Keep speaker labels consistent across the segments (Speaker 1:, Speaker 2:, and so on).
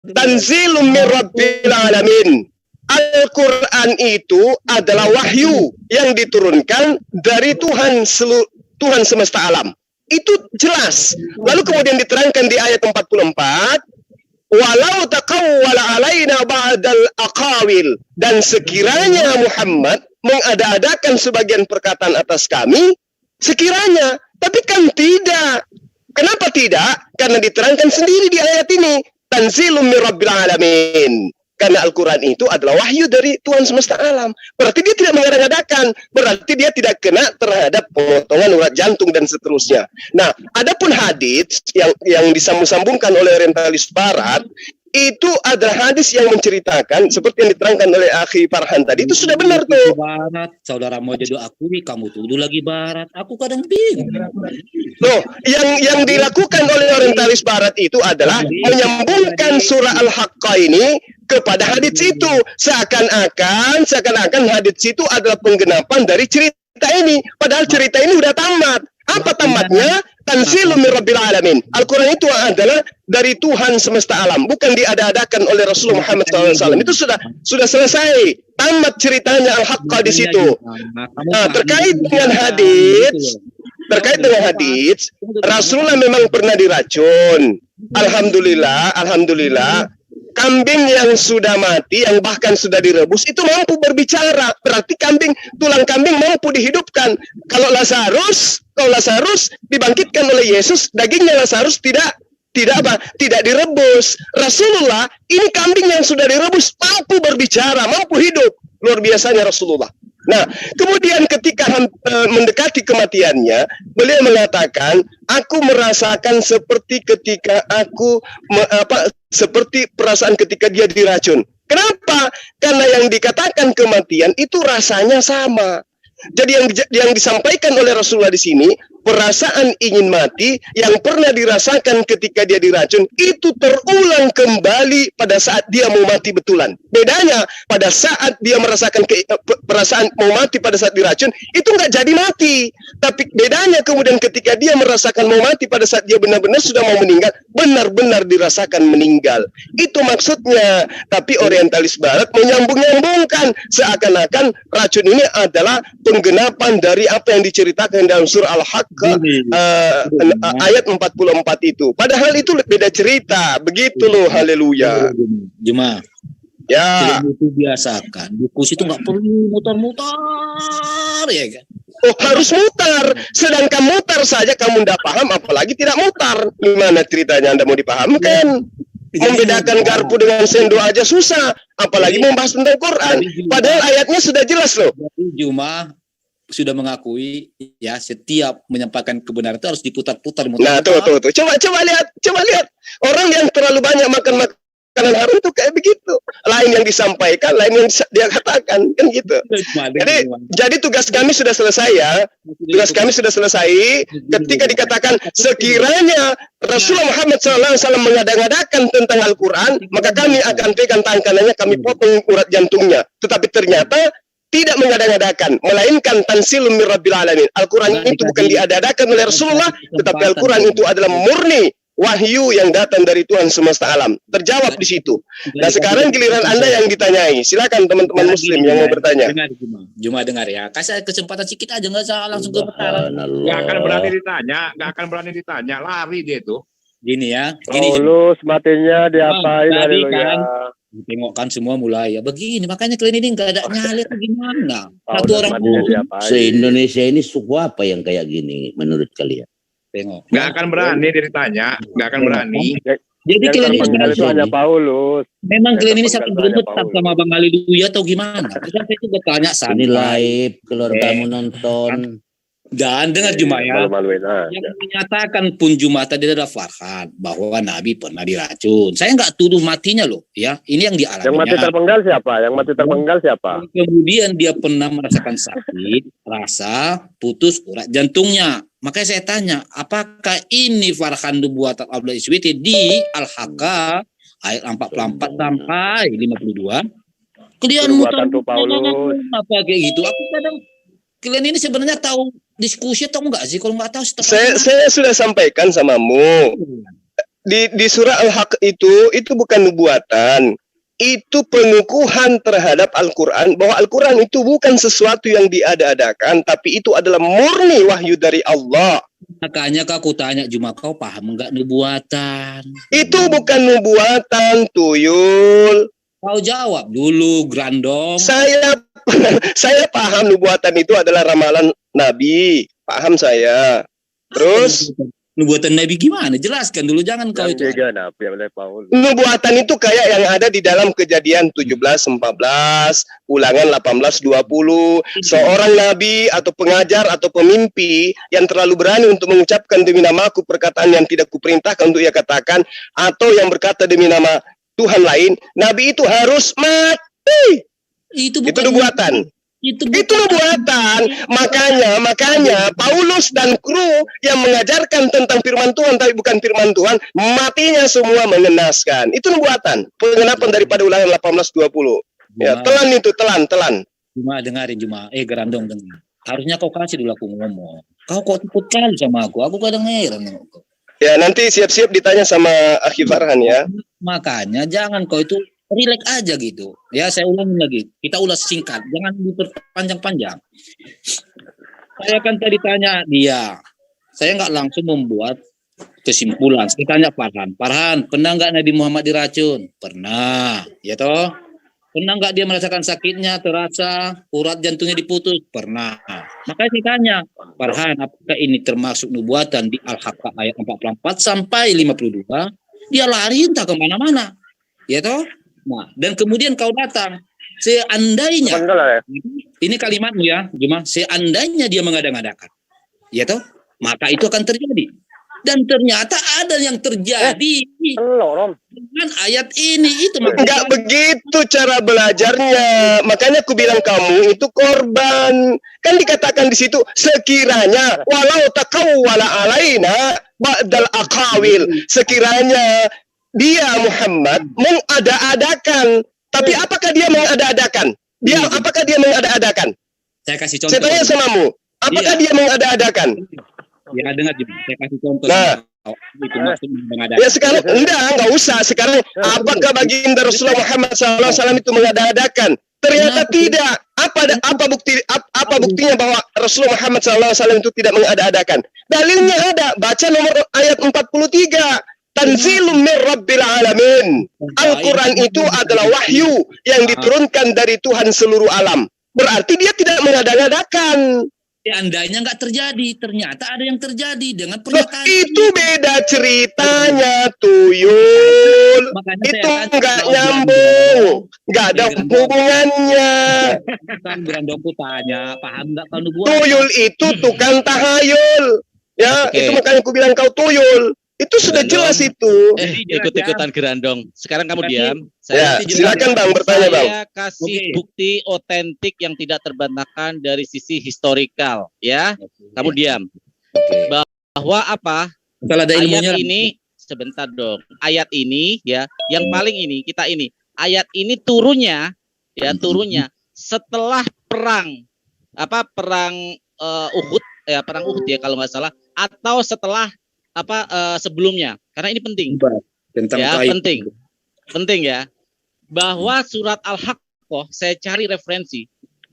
Speaker 1: Tanzilum min Rabbil Alamin. Al-Quran itu adalah wahyu yang diturunkan dari Tuhan semesta alam. Itu jelas. Lalu kemudian diterangkan di ayat 44, walau taqawwala alaina ba'dal aqawil, dan sekiranya Muhammad mengada-adakan sebagian perkataan atas kami, sekiranya, tapi kan tidak. Kenapa tidak? Karena diterangkan sendiri di ayat ini, tanzilum min Rabbil Alamin. Karena Al-Quran itu adalah wahyu dari Tuhan semesta alam. Berarti dia tidak mengada-adakan. Berarti dia tidak kena terhadap pemotongan urat jantung dan seterusnya. Nah, adapun hadits yang disambung-sambungkan oleh orientalis barat, itu adalah hadis yang menceritakan seperti yang diterangkan oleh Akhi Farhan tadi. Itu sudah benar tuh.
Speaker 2: Barat, saudara mau jadi akui, kamu tuduh lagi barat. Aku kadang bingung.
Speaker 1: Loh, yang dilakukan oleh orientalis barat itu adalah menyambungkan surah Al-Haqqah ini kepada hadis itu, seakan-akan hadis itu adalah penggenapan dari cerita ini, padahal cerita ini sudah tamat. Apa tamatnya? Tanzilum min Rabbil Alamin. Al-Quran itu adalah dari Tuhan semesta alam, bukan diada-adakan oleh Rasulullah Muhammad SAW. Itu sudah selesai, tamat ceritanya Al-Haqqah di situ. Nah, terkait dengan hadis, Rasulullah memang pernah diracun. Alhamdulillah, kambing yang sudah mati, yang bahkan sudah direbus, itu mampu berbicara. Berarti tulang kambing mampu dihidupkan. Kalau Lazarus dibangkitkan oleh Yesus, dagingnya Lazarus tidak direbus. Rasulullah, ini kambing yang sudah direbus, mampu berbicara, mampu hidup. Luar biasanya Rasulullah. Nah, kemudian ketika mendekati kematiannya, beliau mengatakan, aku merasakan seperti ketika seperti perasaan ketika dia diracun. Kenapa? Karena yang dikatakan kematian itu rasanya sama. Jadi yang disampaikan oleh Rasulullah di sini, perasaan ingin mati yang pernah dirasakan ketika dia diracun itu terulang kembali pada saat dia mau mati betulan. Bedanya pada saat dia merasakan perasaan mau mati pada saat diracun itu nggak jadi mati. Tapi bedanya kemudian ketika dia merasakan mau mati pada saat dia benar-benar sudah mau meninggal, benar-benar dirasakan meninggal. Itu maksudnya. Tapi orientalis barat menyambung-nyambungkan seakan-akan racun ini adalah penggenapan dari apa yang diceritakan dalam surah Al-Haqqah ayat 44 itu. Padahal itu beda cerita. Begitu loh, haleluya.
Speaker 2: Jemaah.
Speaker 1: Ya.
Speaker 2: Itu biasakan. Diskusi itu nggak perlu mutar-mutar, ya kan?
Speaker 1: Oh, harus mutar. Sedangkan mutar saja kamu tidak paham, apalagi tidak mutar. Gimana ceritanya Anda mau dipahamkan? Membedakan garpu dengan sendok aja susah, apalagi membahas tentang Quran. Padahal ayatnya sudah jelas loh.
Speaker 2: Jemaah sudah mengakui ya, setiap menyampaikan kebenaran itu harus diputar-putar.
Speaker 1: Nah, tuh. Coba lihat. Orang yang terlalu banyak makan makanan haram itu kayak begitu. Lain yang disampaikan, lain yang dia katakan, kan gitu. Jadi tugas kami sudah selesai ya. Tugas kami sudah selesai ketika dikatakan sekiranya Rasulullah Muhammad SAW mengada-ngadakan tentang Al-Quran, maka kami akan pegang tangan kanannya, kami potong urat jantungnya. Tetapi ternyata tidak mengada-ngadakan, melainkan tanzilum min Rabbil Alamin. Al-Quran itu bukan diada-adakan oleh Rasulullah, tetapi Al-Quran itu adalah murni wahyu yang datang dari Tuhan semesta alam. Terjawab di situ. Nah, sekarang giliran Anda yang ditanyai. Silakan teman-teman muslim yang mau bertanya.
Speaker 2: Cuma dengar ya. Kasih kesempatan sedikit aja, nggak usah langsung gemetar.
Speaker 3: Nggak akan berani ditanya. Lari dia itu.
Speaker 2: Gini ya.
Speaker 4: Paulus matinya diapain?
Speaker 2: Kan tengok kan semua mulai ya begini, makanya kalian ini nggak ada nyali atau gimana? Satu orang
Speaker 5: se-Indonesia ini suku apa yang kayak gini menurut kalian?
Speaker 2: Tengok.
Speaker 3: Nggak akan berani ditanya, nggak akan berani.
Speaker 2: Jadi kalian ini
Speaker 4: itu hanya Paulus.
Speaker 2: Memang kalian ini satu belum tetap sama Bang Ali Duya atau gimana? Kita itu bertanya sama.
Speaker 5: Ini live, keluargamu nonton.
Speaker 2: Dan dengar Jumat ya, yang menyatakan pun Jumat tadi adalah Farhan bahwa Nabi pernah diracun. Saya nggak tuduh matinya loh, ya. Ini yang dialami.
Speaker 4: Yang mati terpenggal siapa?
Speaker 2: Kemudian dia pernah merasakan sakit, rasa putus urat jantungnya. Makanya saya tanya, apakah ini Farhan buatan Abdullah Iswiti di Al-Haqqah ayat 44 sampai 52? Kalian muter apa kayak gitu? Aku kadang kalian ini sebenarnya tahu diskusi atau enggak sih? Kalau enggak tahu
Speaker 1: saya sudah sampaikan samamu. di surah Al-Haqq itu bukan nubuatan. Itu pengukuhan terhadap Al-Quran, bahwa Al-Quran itu bukan sesuatu yang diada-adakan, tapi itu adalah murni wahyu dari Allah.
Speaker 2: Makanya aku tanya Juma, kau paham enggak nubuatan?
Speaker 1: Itu bukan nubuatan, Tuyul.
Speaker 2: Kau jawab dulu, Grandong.
Speaker 1: Saya paham nubuatan itu adalah ramalan Nabi. Paham saya. Terus
Speaker 2: nubuatan Nabi gimana? Jelaskan dulu, jangan kau itu.
Speaker 1: Nubuatan itu kayak yang ada di dalam Kejadian 17:14, Ulangan 18:20. Seorang nabi atau pengajar atau pemimpi yang terlalu berani untuk mengucapkan demi namaku perkataan yang tidak kuperintahkan untuk ia katakan, atau yang berkata demi nama Tuhan lain, nabi itu harus mati.
Speaker 2: Itu
Speaker 1: nubuatan. Itu nubuatan. Makanya Paulus dan kru yang mengajarkan tentang firman Tuhan tapi bukan firman Tuhan, matinya semua mengenaskan. Itu nubuatan. Pengenapan daripada Ulangan 18:20. Ya, telan.
Speaker 2: Cuma dengarin Juma. Grandong dengar. Harusnya kau kasih dulu aku ngomong. Kau kok ikut kali sama aku. Aku kadang heran.
Speaker 1: Ya, nanti siap-siap ditanya sama Akhi Farhan ya.
Speaker 2: Makanya jangan kau itu relax aja gitu. Ya, saya ulangi lagi. Kita ulas singkat, jangan diperpanjang-panjang. Saya kan tadi tanya dia. Saya nggak langsung membuat kesimpulan. Saya tanya Farhan, pernah nggak Nabi Muhammad diracun? Pernah, ya toh? Pernah nggak dia merasakan sakitnya, terasa urat jantungnya diputus? Pernah. Makanya saya tanya, Farhan, apakah ini termasuk nubuatan di Al-Haqq ayat 44 sampai 52? Dia lari entah kemana-mana, ya toh? Nah, dan kemudian kau datang, seandainya, ini kalimatmu ya, Juma, seandainya dia mengada-ngadakan, ya toh, maka itu akan terjadi. Dan ternyata ada yang terjadi dengan ayat ini. Itu
Speaker 1: enggak begitu cara belajarnya. Makanya aku bilang kamu itu korban. Kan dikatakan di situ, sekiranya walau taqawwala alaina ba'dal aqawil, sekiranya dia Muhammad mengada-adakan. Tapi apakah dia mengada-adakan? Apakah dia mengada-adakan?
Speaker 2: Saya kasih contoh.
Speaker 1: Saya tanya samamu, apakah dia mengada-adakan?
Speaker 2: Ya, dengar juga. Saya kasih contoh.
Speaker 1: Nah,
Speaker 2: itu maksud mengada-adakan.
Speaker 1: ya sekarang enggak usah. Sekarang apakah baginda Rasulullah Muhammad SAW itu mengada-adakan? Ternyata tidak. Apa buktinya bahwa Rasulullah Muhammad SAW itu tidak mengada-adakan? Dalilnya ada. Baca nomor ayat 43. Tanzilum min Rabbil Alamin. Al-Quran itu adalah wahyu yang diturunkan dari Tuhan seluruh alam. Berarti dia tidak mengada-ngadakan.
Speaker 2: Seandainya nggak terjadi, ternyata ada yang terjadi dengan pernyataan.
Speaker 1: Itu beda ceritanya, Tuyul.
Speaker 2: Makanya
Speaker 1: itu nggak nyambung, nggak ada hubungannya.
Speaker 2: Kan Grandongku tanya, paham nggak kalau nubuatan?
Speaker 1: Tuyul itu tukang tahayul. Ya, itu makanya aku bilang kau tuyul. Itu sudah jelas itu.
Speaker 6: Ikut-ikutan Grandong. Sekarang kamu diam.
Speaker 1: Silakan Bang bertanya Bang.
Speaker 6: Saya kasih bukti otentik yang tidak terbantahkan dari sisi historikal, ya. Kamu diam. Bahwa apa?
Speaker 2: Kalau ada ilmunya
Speaker 6: ayat ini sebentar dong. Ayat ini ya, yang paling ini kita ini. Ayat ini turunnya setelah perang Uhud ya, perang Uhud ya kalau nggak salah, atau setelah sebelumnya, karena ini penting ya, penting ya, bahwa surat Al-Haqq saya cari referensi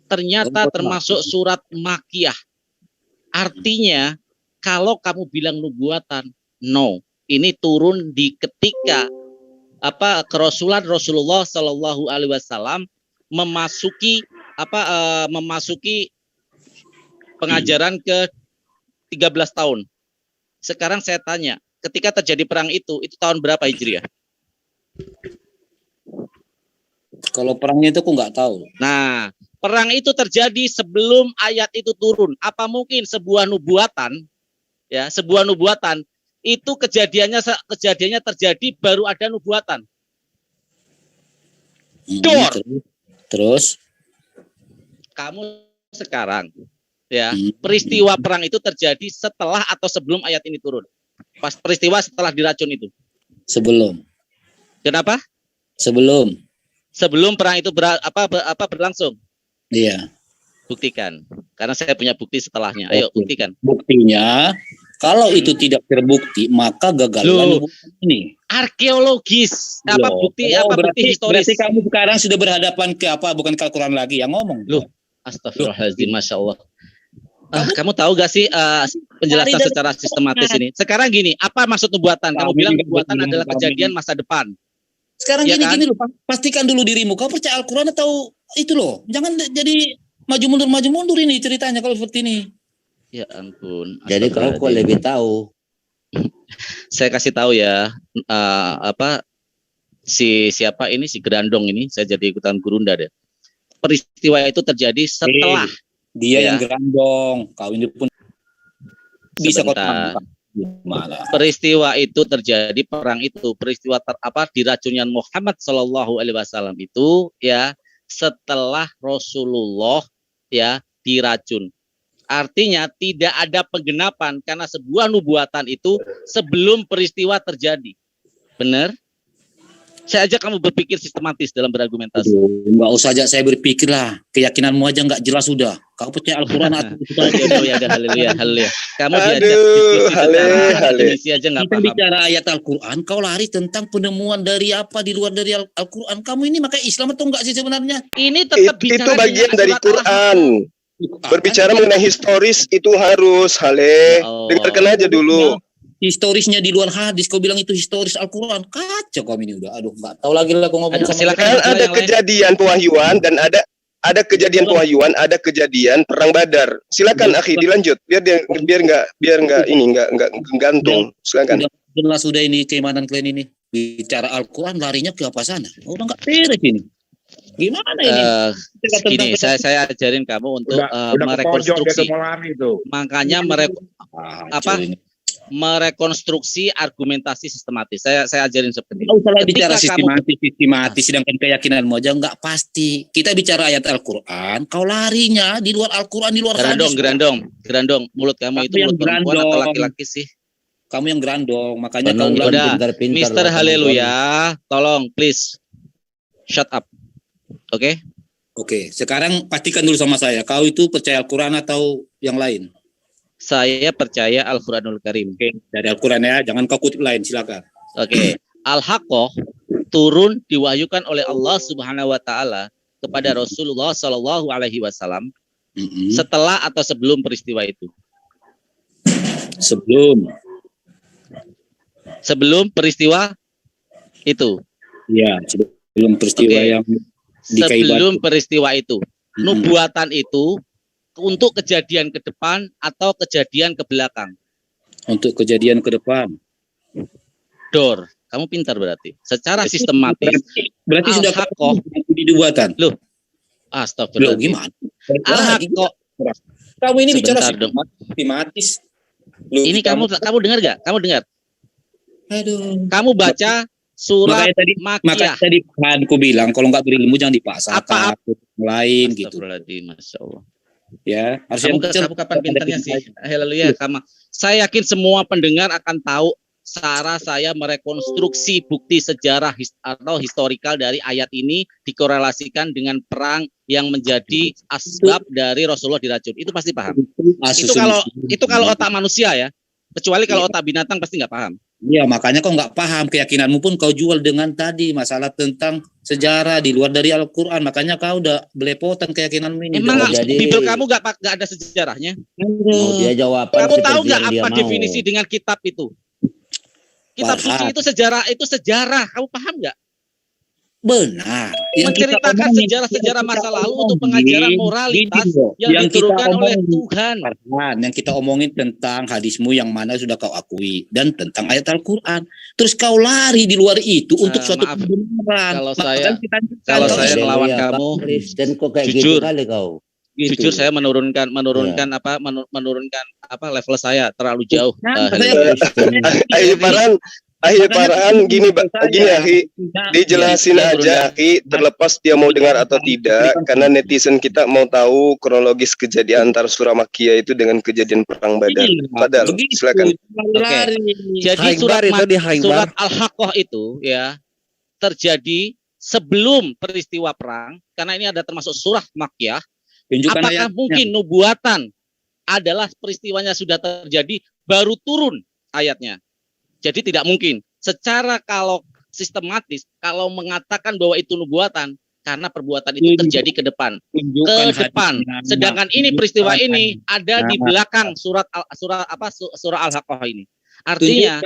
Speaker 6: ternyata termasuk surat Makkiyah. Artinya kalau kamu bilang nubuatan, no, ini turun di ketika kerasulan Rasulullah Shallallahu Alaihi Wasallam memasuki pengajaran ke 13 tahun. Sekarang saya tanya, ketika terjadi perang itu tahun berapa Hijriah?
Speaker 2: Kalau perangnya itu aku nggak tahu.
Speaker 6: Nah, perang itu terjadi sebelum ayat itu turun. Apa mungkin sebuah nubuatan, ya, sebuah nubuatan itu kejadiannya terjadi baru ada nubuatan?
Speaker 2: Terus
Speaker 6: kamu sekarang ya, peristiwa perang itu terjadi setelah atau sebelum ayat ini turun? Pas peristiwa setelah diracun itu?
Speaker 2: Sebelum.
Speaker 6: Kenapa? Sebelum perang itu berlangsung.
Speaker 2: Iya.
Speaker 6: Buktikan. Karena saya punya bukti setelahnya. Ayo buktikan.
Speaker 2: Buktinya Kalau itu tidak terbukti, maka gagalan ini.
Speaker 6: Arkeologis, apa bukti
Speaker 2: berarti,
Speaker 6: historis.
Speaker 2: Berarti kamu sekarang sudah berhadapan ke apa? Bukan ke Al-Quran lagi yang ngomong.
Speaker 6: Astagfirullahaladzim, Masya Allah. Kamu tahu gak sih penjelasan secara sistematis ini? Sekarang gini, apa maksud nubuatan? Kamu bilang nubuatan adalah kejadian masa depan.
Speaker 2: Sekarang gini loh, pastikan dulu dirimu. Kau percaya Al-Quran atau itu loh? Jangan jadi maju mundur ini ceritanya kalau seperti ini.
Speaker 6: Ya ampun.
Speaker 5: Jadi kau kok lebih tahu.
Speaker 6: Saya kasih tahu ya, siapa ini si Gerandong ini, saya jadi ikutan gurunda deh. Peristiwa itu terjadi setelah
Speaker 2: dia yang Gerandong, kau ini pun bisa
Speaker 6: sebentar. Peristiwa itu terjadi, perang itu peristiwa diracunnya Muhammad Shallallahu Alaihi Wasallam itu ya setelah Rasulullah ya diracun. Artinya tidak ada penggenapan karena sebuah nubuatan itu sebelum peristiwa terjadi. Benar? Saya ajak kamu berpikir sistematis dalam berargumentasi.
Speaker 2: Enggak usah ajak saya berpikir lah. Keyakinanmu aja enggak jelas sudah. Kau percaya Al-Quran atau
Speaker 6: haleluya. Kamu diajak definisi aja enggak paham.
Speaker 2: Kita bicara ayat Al-Quran, kau lari tentang penemuan dari apa di luar dari Al-Quran. Kamu ini pakai Islam atau enggak sih sebenarnya?
Speaker 6: Ini tetap bicara
Speaker 1: itu bagian dari Quran. Berbicara mengenai historis itu harus dengarkan aja dulu.
Speaker 2: Historisnya di luar hadis, kau bilang itu historis Al-Quran. Kacau kau ini udah. Aduh, enggak tahu lagi lah kau ngomong.
Speaker 6: Silakan.
Speaker 1: Ada kejadian pewahyuan dan ada kejadian pewahyuan, ada kejadian perang Badar. Silakan akhi dilanjut. Biar enggak gantung. Silakan.
Speaker 2: Jelas sudah ini keimanan kalian ini. Bicara Al-Quran larinya ke apa sana? Udah enggak beres ini. Gimana ini?
Speaker 6: Gini, saya ajarin kamu untuk merekonstruksi. Makanya merekonstruksi argumentasi sistematis. Saya ajarin seperti itu.
Speaker 2: Kalau bicara sistematis, sedangkan keyakinanmu aja nggak pasti. Kita bicara ayat Al-Quran, kau larinya di luar Al-Quran, di luar hadis.
Speaker 6: Gerandong. Mulut kamu itu mulut perempuan atau laki-laki sih?
Speaker 2: Kamu yang gerandong, makanya
Speaker 5: kau
Speaker 6: udah. Mr. Haleluya, tolong please shut up. Oke,
Speaker 2: sekarang pastikan dulu sama saya. Kau itu percaya Al-Quran atau yang lain?
Speaker 6: Saya percaya Al-Quranul Karim.
Speaker 2: Oke, dari Al-Quran ya, jangan kau kutip lain, silakan.
Speaker 6: Oke, Al-Haqqah turun diwahyukan oleh Allah Subhanahu Wa Taala kepada Rasulullah Shallallahu Alaihi Wasallam setelah atau sebelum peristiwa itu? Sebelum peristiwa itu.
Speaker 2: Ya, sebelum peristiwa yang
Speaker 6: sebelum peristiwa itu. Nubuatan itu untuk kejadian ke depan atau kejadian ke belakang?
Speaker 2: Untuk kejadian ke depan.
Speaker 6: Kamu pintar berarti. Secara sistematis.
Speaker 2: Berarti sudah
Speaker 6: Al-Haqqah
Speaker 2: dibuatan.
Speaker 6: Loh, astagfirullah.
Speaker 2: Gimana?
Speaker 6: Al-Haqqah.
Speaker 2: Kamu ini bicara
Speaker 6: sistematis. Ini kamu dengar gak? Kamu dengar?
Speaker 2: Aduh.
Speaker 6: Kamu baca surat
Speaker 2: Makanya tadi aku bilang kalau nggak berilmu jangan dipaksakan lain gitu.
Speaker 6: Masya Allah.
Speaker 2: Ya,
Speaker 6: kamu kapan pintarnya sih? Haleluya. Saya yakin semua pendengar akan tahu cara saya merekonstruksi bukti sejarah atau historikal dari ayat ini dikorelasikan dengan perang yang menjadi asbab dari Rasulullah diracun. Itu pasti paham. Itu kalau otak manusia ya. Kecuali kalau otak binatang pasti nggak paham.
Speaker 2: Iya, makanya kau nggak paham keyakinanmu pun kau jual dengan tadi masalah tentang sejarah di luar dari Al-Quran. Makanya kau udah belepotan keyakinanmu ini.
Speaker 6: Emang Bibel kamu nggak ada sejarahnya?
Speaker 5: Dia jawab.
Speaker 6: Kamu tahu nggak apa definisi dengan kitab itu? Kitab suci itu sejarah. Kamu paham nggak?
Speaker 2: Benar.
Speaker 6: Menceritakan sejarah-sejarah masa lalu untuk pengajaran moralitas yang diturunkan oleh Tuhan.
Speaker 2: Yang kita omongin tentang hadismu yang mana sudah kau akui dan tentang ayat Al-Quran. Terus kau lari di luar itu untuk suatu kebenaran.
Speaker 6: Kalau saya melawan kamu,
Speaker 5: dan kok kayak gitu kali kau.
Speaker 6: Jujur saya menurunkan level saya terlalu jauh.
Speaker 1: Akhir Farhan gini akhi, dijelasin aja akhi, terlepas dia mau dengar atau tidak, karena netizen kita mau tahu kronologis kejadian antara surah Makkiyah itu dengan kejadian perang Badar. Padahal silakan.
Speaker 6: Jadi surat Al-Haqqah itu ya terjadi sebelum peristiwa perang, karena ini ada termasuk surah Makkiyah. Apakah mungkin nubuatan adalah peristiwanya sudah terjadi baru turun ayatnya. Jadi tidak mungkin secara kalau sistematis kalau mengatakan bahwa itu nubuatan karena perbuatan itu terjadi ke depan. Sedangkan ini peristiwa ini ada di belakang surah Al-Haqqah ini. Artinya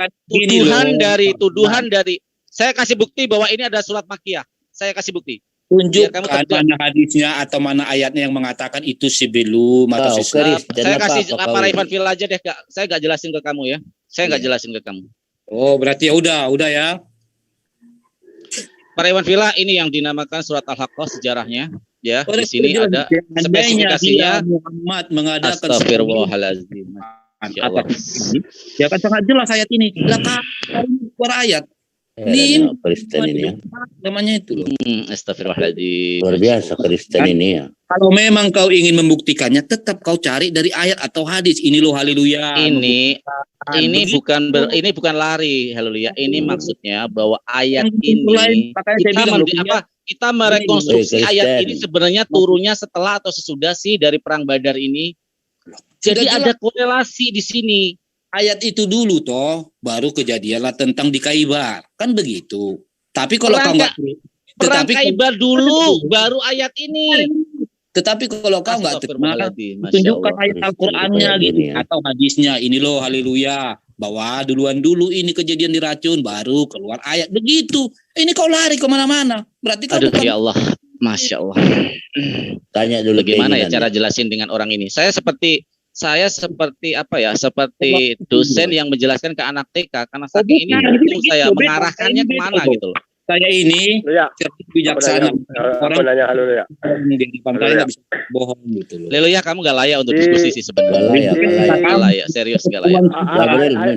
Speaker 6: tuduhan dari saya kasih bukti bahwa ini ada surat Makkiyah. Saya kasih bukti.
Speaker 2: Tunjukkan mana hadisnya atau mana ayatnya yang mengatakan itu sebelum atau sesudah.
Speaker 6: Saya kasih Pak Ivan Fil aja deh, saya nggak jelasin ke kamu ya. Saya nggak jelasin ke kamu.
Speaker 2: Oh, berarti ya udah ya.
Speaker 6: Para Iwan Villa, ini yang dinamakan surat Al-Haqqah sejarahnya, ya. Di sini ada spesifikasinya.
Speaker 2: Muhammad mengadakan
Speaker 6: Astagfirullahaladzim.
Speaker 2: Ya kan sangat jelas ayat ini. Belakang ayat.
Speaker 5: Ini Kristen ini ya.
Speaker 2: Namanya itu.
Speaker 6: Astagfirullahaladzim.
Speaker 5: Luar biasa Kristen ini ya.
Speaker 2: Kalau memang kau ingin membuktikannya, tetap kau cari dari ayat atau hadis. Ini loh haleluya.
Speaker 6: Ini bukan lari, haleluya. Ini maksudnya bahwa ayat ini kita merekonstruksi ayat ini sebenarnya turunnya setelah atau sesudah sih dari perang Badar ini. Jadi ada korelasi di sini.
Speaker 2: Ayat itu dulu toh, baru kejadianlah tentang di Khaibar. Kan begitu. Tapi kalau kau enggak
Speaker 6: perang Khaibar dulu, baru ayat ini.
Speaker 2: Tetapi kalau kau nggak terima, tunjukkan ayat Al-Qur'annya gitu atau hadisnya. Ini loh haleluya, bahwa duluan dulu ini kejadian diracun, baru keluar ayat begitu. Ini kau lari kemana-mana. Berarti kau bukan.
Speaker 6: Ya Allah, masya Allah.
Speaker 5: Tanya dulu
Speaker 6: bagaimana ya cara jelasin dengan orang ini. Saya seperti apa ya? Seperti dosen yang menjelaskan ke anak TK. Karena saking ini saya mengarahkannya kemana gitu loh.
Speaker 2: Saya ini bijaksana.
Speaker 4: Orang nanya halo ya.
Speaker 2: Di pantai nggak bisa bohong gitu loh.
Speaker 6: Leluya, kamu nggak layak untuk diskusi sih sebenarnya. Nggak layak, serius nggak layak.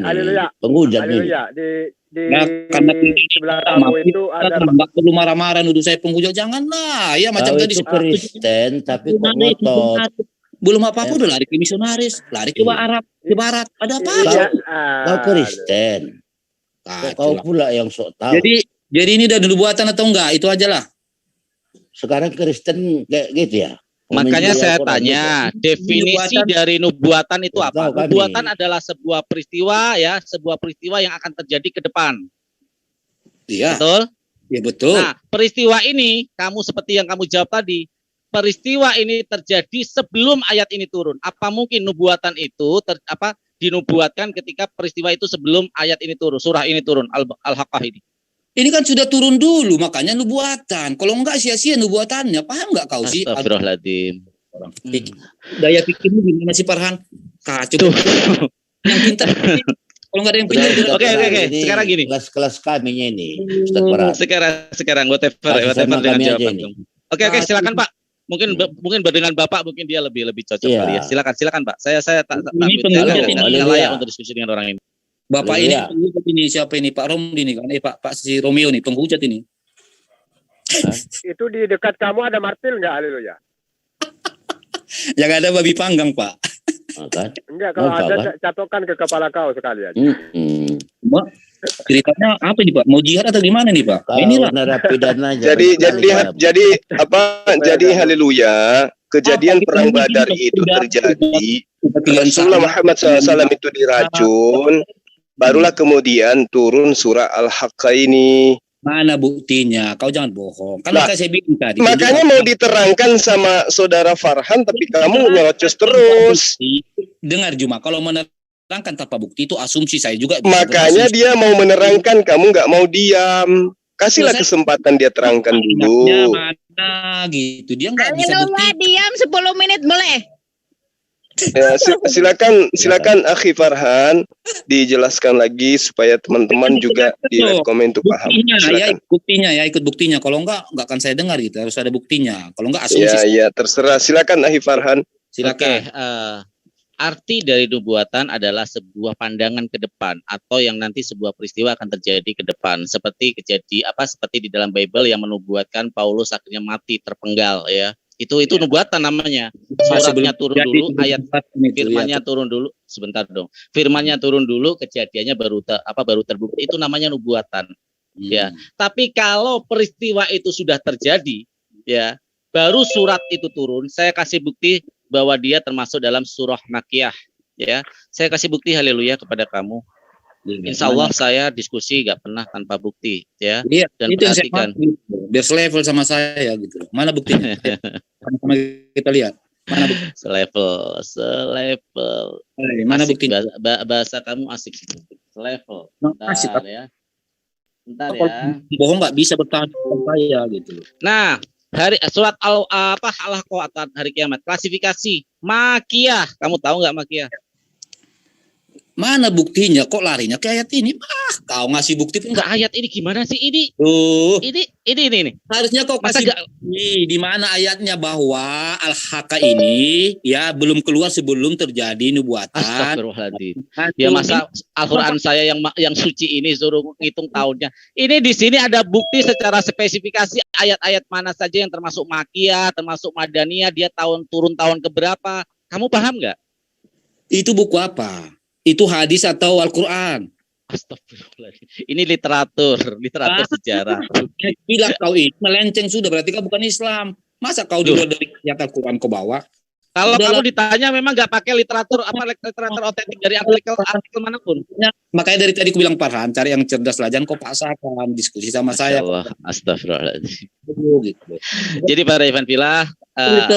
Speaker 4: Haleluya.
Speaker 5: Penghujat nih.
Speaker 4: Di
Speaker 2: karena
Speaker 4: sebelah kamu itu ada
Speaker 2: nggak perlu marah-marah nuduh saya penghujat, janganlah. Ya macam tadi
Speaker 5: Kristen tapi kok ngotot.
Speaker 2: Belum apa-apa udah lari ke misionaris, lari ke Arab, ke barat. Ada apa?
Speaker 5: Kau Kristen. Kau pula yang sok tahu.
Speaker 2: Jadi ini udah nubuatan atau enggak? Itu aja lah.
Speaker 5: Sekarang Kristen kayak gitu ya.
Speaker 6: Makanya saya tanya, definisi dari nubuatan itu apa? Nubuatan adalah sebuah peristiwa ya, sebuah peristiwa yang akan terjadi ke depan.
Speaker 2: Iya.
Speaker 6: Betul?
Speaker 2: Ya betul.
Speaker 6: Nah, peristiwa ini kamu seperti yang kamu jawab tadi, peristiwa ini terjadi sebelum ayat ini turun. Apa mungkin nubuatan itu dinubuatkan ketika peristiwa itu sebelum ayat ini turun, surah ini turun, Al-Haqqah ini?
Speaker 2: Ini kan sudah turun dulu, makanya nubuatan. Kalau enggak sia-sia nubuatannya. Paham enggak kau sih?
Speaker 6: Astagfirullahaladzim.
Speaker 2: Daya pikirmu gimana sih Farhan? Kacau. Yang pintar. Kalau enggak ada yang pintar.
Speaker 6: Oke. Sekarang gini.
Speaker 5: Kelas kaminya ini.
Speaker 6: Sekarang whatever dengan jawaban. Oke, silakan Pak. Mungkin dengan Bapak mungkin dia lebih cocok kali ya. Silakan Pak. Saya tak layak untuk diskusi dengan orang ini.
Speaker 2: Bapak ini siapa ini? Pak Rom ini kan? Pak si Romeo nih penghujat ini.
Speaker 4: Itu di dekat kamu ada martil nggak, haleluya?
Speaker 2: Yang ada babi panggang, Pak.
Speaker 4: Enggak, kalau ada catokan ke kepala kau sekali aja.
Speaker 2: Ceritanya apa nih Pak? Mau jihad atau gimana nih Pak? Inilah
Speaker 5: narapidana.
Speaker 1: Jadi haleluya. Kejadian perang Badar itu terjadi. Rasulullah Muhammad SAW itu diracun. Barulah kemudian turun surah Al-Haqqah ini.
Speaker 2: Mana buktinya? Kau jangan bohong. Kan saya bilang tadi.
Speaker 1: Makanya mau diterangkan sama saudara Farhan, tapi kamu nyerocos terus.
Speaker 2: Dengar Juma, kalau menerangkan tanpa bukti itu asumsi saya juga.
Speaker 1: Makanya dia mau menerangkan, kamu nggak mau diam. Kasihlah kesempatan dia terangkan dulu.
Speaker 2: Mana gitu, dia nggak bisa bukti.
Speaker 7: Diam 10 menit boleh?
Speaker 1: Ya, silakan Akhi Farhan dijelaskan lagi supaya teman-teman juga di komen untuk paham.
Speaker 2: Ikut buktinya. Kalau enggak akan saya dengar gitu. Harus ada buktinya. Kalau enggak asumsi.
Speaker 1: Ya, terserah. Silakan Akhi Farhan.
Speaker 2: Silakan.
Speaker 6: Arti dari nubuatan adalah sebuah pandangan ke depan atau yang nanti sebuah peristiwa akan terjadi ke depan. Seperti di dalam Bible yang menubuatkan Paulus akhirnya mati terpenggal ya. Itu nubuatan namanya. Suratnya turun dulu, ayat firmannya turun dulu. Sebentar dong. Firmannya turun dulu, kejadiannya baru terbukti. Itu namanya nubuatan. Ya. Tapi kalau peristiwa itu sudah terjadi, ya, baru surat itu turun, saya kasih bukti bahwa dia termasuk dalam surah Makkiyah. Ya, saya kasih bukti haleluya kepada kamu. Insya Allah saya diskusi gak pernah tanpa bukti, ya.
Speaker 2: Iya,
Speaker 6: dan
Speaker 2: itu
Speaker 6: perhatikan.
Speaker 2: Biar selevel sama saya gitu. Mana buktinya? Sama kita lihat. Mana bukti?
Speaker 6: Selevel.
Speaker 2: Mana
Speaker 6: Asik,
Speaker 2: buktinya?
Speaker 6: bahasa kamu asik. Selevel.
Speaker 2: Asik.
Speaker 6: Bentar ya. Bentar
Speaker 2: Kalau
Speaker 6: ya.
Speaker 2: bohong nggak bisa bertahan dengan saya gitu.
Speaker 6: Nah, surat Al-Haqqah hari kiamat, klasifikasi Makkiyah. Kamu tahu nggak Makkiyah?
Speaker 2: Mana buktinya? Kok larinya ke ayat ini? Kau ngasih bukti pun
Speaker 6: Enggak, ayat ini gimana sih ini? Ini.
Speaker 2: Harusnya kau
Speaker 6: Masa
Speaker 2: kasih bukti di mana ayatnya bahwa Al-Haqqah ini ya belum keluar sebelum terjadi nubuatan.
Speaker 6: Astagfirullahaladzim. Ya masa Al-Qur'an saya yang suci ini suruh ngitung tahunnya. Ini di sini ada bukti secara spesifikasi ayat-ayat mana saja yang termasuk Makkiyah, termasuk Madaniyah, dia turun tahun keberapa. Kamu paham nggak?
Speaker 2: Itu buku apa? Itu hadis atau Al-Qur'an?
Speaker 6: Astagfirullahaladzim. Ini literatur sejarah.
Speaker 2: Bila kau ini melenceng sudah, berarti kau bukan Islam. Masa kau di luar dari ayat Al-Qur'an kau bawa?
Speaker 6: Kalau kamu ditanya memang nggak pakai literatur otentik dari artikel manapun.
Speaker 2: Makanya dari tadi aku bilang Farhan, cari yang cerdas lah, jangan kau paksakan diskusi sama saya.
Speaker 6: Astagfirullahaladzim.
Speaker 2: Gitu.
Speaker 6: Jadi Pak Ivan Villa,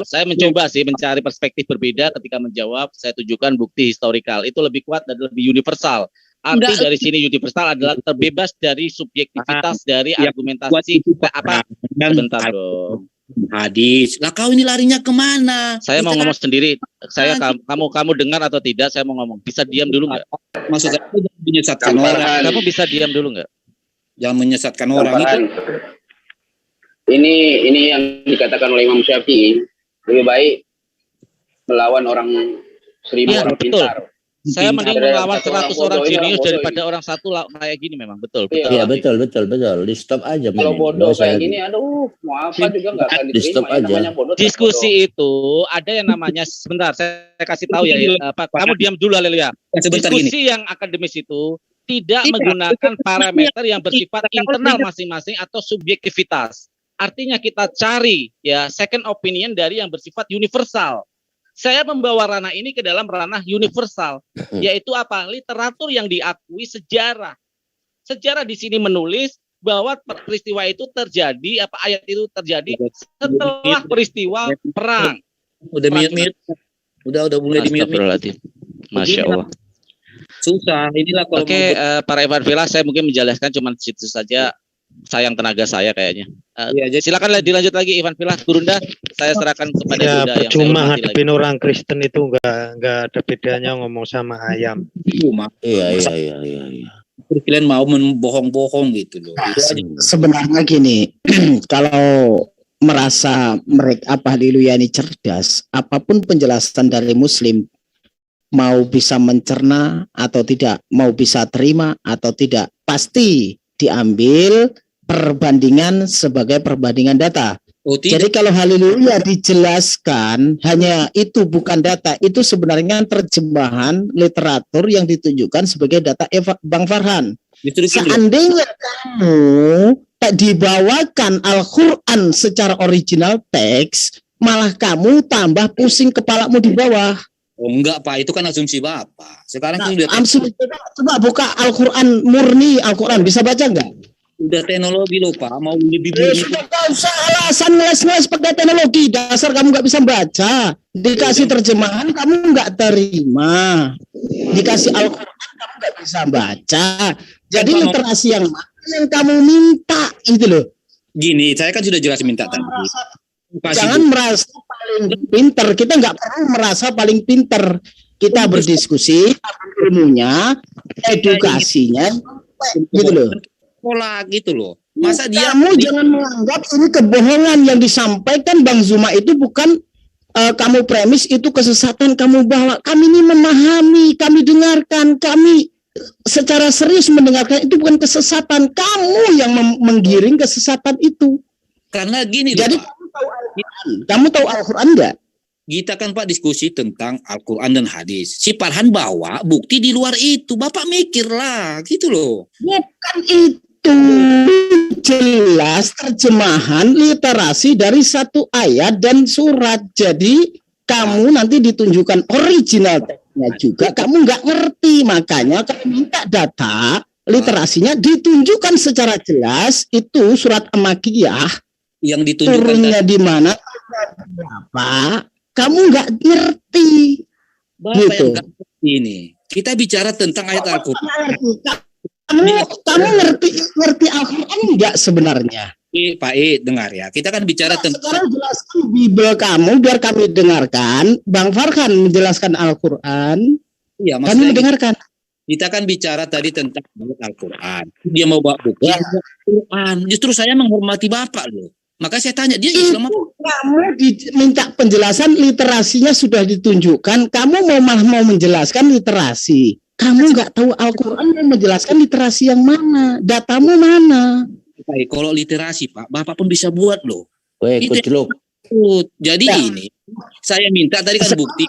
Speaker 6: saya mencoba sih mencari perspektif berbeda ketika menjawab. Saya tunjukkan bukti historikal itu lebih kuat dan lebih universal. Arti dari sini universal adalah terbebas dari subjektivitas dari argumentasi apa? Bentar dong.
Speaker 2: Hadis. Lah kau ini larinya kemana?
Speaker 6: Saya mau ngomong sendiri. Kamu dengar atau tidak? Saya mau ngomong. Bisa diam dulu nggak?
Speaker 2: Maksud saya jangan menyesatkan orang.
Speaker 6: Kamu bisa diam dulu nggak?
Speaker 2: Jangan menyesatkan orang itu.
Speaker 8: Ini yang dikatakan oleh Imam Syafi'i, lebih baik melawan orang 1000 orang pintar.
Speaker 6: Saya mending melawan 100 orang jenius daripada orang satu kayak gini memang. Betul.
Speaker 5: Iya, betul. Di stop aja.
Speaker 8: Kalau bodoh kayak gini, aduh, mau apa juga nggak akan
Speaker 5: di stop aja.
Speaker 6: Diskusi itu ada yang namanya, sebentar saya kasih tahu ya, kamu diam dulu Haleluya. Diskusi yang akademis itu tidak menggunakan parameter yang bersifat internal masing-masing atau subjektivitas. Artinya kita cari ya second opinion dari yang bersifat universal. Saya membawa ranah ini ke dalam ranah universal, yaitu apa? Literatur yang diakui sejarah. Sejarah di sini menulis bahwa peristiwa itu terjadi, ayat itu terjadi setelah peristiwa perang.
Speaker 2: Udah mute. Udah mulai di mute.
Speaker 6: Masya Allah.
Speaker 2: Susah. Inilah kalau
Speaker 6: Oke, para Ivan Villa, saya mungkin menjelaskan cuma situ saja. Sayang tenaga saya kayaknya. Silakan dilanjut lagi Ivan Villa. Gurunda, saya serahkan kepada
Speaker 4: ya,
Speaker 6: Gurunda.
Speaker 4: Percuma ngadepin orang Kristen itu nggak ada bedanya ngomong sama ayam.
Speaker 5: Iya.
Speaker 2: Kalian mau membohong-bohong gitu loh.
Speaker 9: Sebenarnya gini, kalau merasa mereka haleluya ini cerdas, apapun penjelasan dari Muslim, mau bisa mencerna atau tidak, mau bisa terima atau tidak, pasti diambil perbandingan sebagai perbandingan data. Jadi kalau haleluya dijelaskan hanya itu bukan data, itu sebenarnya terjemahan literatur yang ditunjukkan sebagai data Bang Farhan. Seandainya kamu tak dibawakan Al-Quran secara original teks, malah kamu tambah pusing kepalamu di bawah.
Speaker 2: Oh enggak Pak, itu kan asumsi Bapak. Sekarang kan udah
Speaker 9: coba buka Al-Quran murni, Al-Quran bisa baca enggak?
Speaker 2: Udah teknologi loh Pak, mau lebih
Speaker 9: sudah gak usah alasan ngeles pakai teknologi, dasar kamu nggak bisa baca. Dikasih terjemahan kamu nggak terima, dikasih Al-Quran kamu nggak bisa baca. Jadi literasi yang mana yang kamu minta itu loh.
Speaker 2: Gini, saya kan sudah jelas minta tadi.
Speaker 9: Jangan merasa paling pinter, kita nggak perlu merasa paling pinter. Kita berdiskusi, ilmunya, edukasinya, gitu loh.
Speaker 2: Pola gitu loh. Masa
Speaker 9: kamu jangan menganggap ini kebohongan yang disampaikan Bang Zuma itu bukan kamu premis itu kesesatan kamu bawa. Kami ini memahami, kami dengarkan, kami secara serius mendengarkan itu bukan kesesatan. Kamu yang menggiring kesesatan itu.
Speaker 2: Karena gini
Speaker 9: jadi
Speaker 2: loh,
Speaker 9: kamu tahu Al-Quran enggak?
Speaker 2: Kita kan Pak diskusi tentang Al-Quran dan hadis. Si Farhan bawa bukti di luar itu. Bapak mikirlah gitu loh.
Speaker 9: Bukan itu. Jelas terjemahan literasi dari satu ayat dan surat. Jadi kamu nanti ditunjukkan original teksnya juga, kamu nggak ngerti, makanya kamu minta data literasinya ditunjukkan secara jelas. Itu surat Al-Makiyah
Speaker 2: yang ditunjukkan
Speaker 9: turunnya di mana, berapa, kamu nggak ngerti.
Speaker 2: Bapak
Speaker 9: Gitu.
Speaker 2: yang nggak ngerti ini. Kita bicara tentang ayat Al-Quran.
Speaker 9: Kamu ngerti Al-Quran enggak sebenarnya?
Speaker 2: Pak I, dengar ya. Kita kan bicara tentang.
Speaker 9: Sekarang jelaskan Bible kamu biar kami dengarkan. Bang Farhan menjelaskan Al-Quran.
Speaker 2: Iya,
Speaker 9: Kami
Speaker 2: maksudnya
Speaker 9: mendengarkan.
Speaker 2: kita kan bicara tadi tentang Al-Quran. Dia mau bawa bukti Al-Quran. Justru saya menghormati Bapak loh. Maka saya tanya dia Islam apa?
Speaker 9: Kamu diminta penjelasan literasinya sudah ditunjukkan. Kamu malah mau menjelaskan literasi. Kamu nggak tahu Al-Quran yang menjelaskan literasi yang mana. Datamu mana?
Speaker 2: Baik, kalau literasi Pak, Bapak pun bisa buat loh.
Speaker 5: Weh,
Speaker 2: Itu-
Speaker 5: kuceluk.
Speaker 2: Jadi
Speaker 9: Ya.
Speaker 2: ini saya minta tadi kan bukti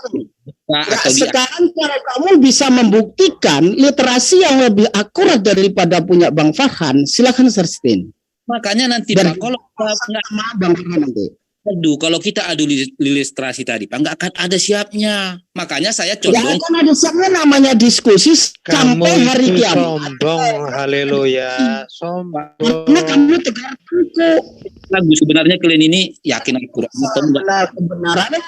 Speaker 2: Pak, atau dia
Speaker 9: Sekarang kalau kamu bisa membuktikan literasi yang lebih akurat daripada punya Bang Farhan, silakan searching.
Speaker 2: makanya nanti
Speaker 9: Dan-
Speaker 2: Pak kalau nggak
Speaker 9: Sama Bang Farhan nanti.
Speaker 2: adu, kalau kita adu ilustrasi tadi Pak, nggak akan ada siapnya. Makanya saya
Speaker 9: Ya
Speaker 2: condong
Speaker 9: kan ada siapnya namanya diskusi
Speaker 4: Kamu
Speaker 9: sampai hari
Speaker 4: itu
Speaker 9: kiamat.
Speaker 4: sombong, haleluya, sombong.
Speaker 9: Karena kamu tegar kuku.
Speaker 2: lagu sebenarnya kalian ini yakin Al-Quran atau enggak?
Speaker 9: Nah, kebenarannya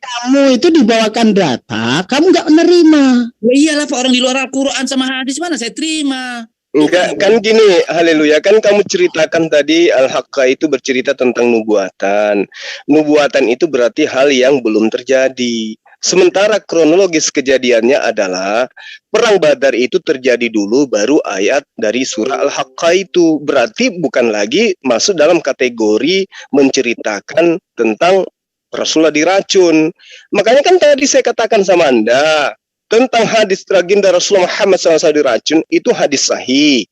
Speaker 9: kamu itu dibawakan data, kamu nggak menerima.
Speaker 2: Ya iyalah Pak, orang di luar Al-Quran sama hadis mana saya terima.
Speaker 1: Enggak, kan gini, haleluya, kan kamu ceritakan tadi Al-Haqqa itu bercerita tentang nubuatan. Nubuatan itu berarti hal yang belum terjadi. Sementara kronologis kejadiannya adalah perang Badar itu terjadi dulu, baru ayat dari surah Al-Haqqa itu. Berarti bukan lagi masuk dalam kategori menceritakan tentang Rasulullah diracun. Makanya kan tadi saya katakan sama Anda, tentang hadis baginda Rasulullah Muhammad SAW diracun, itu hadis sahih.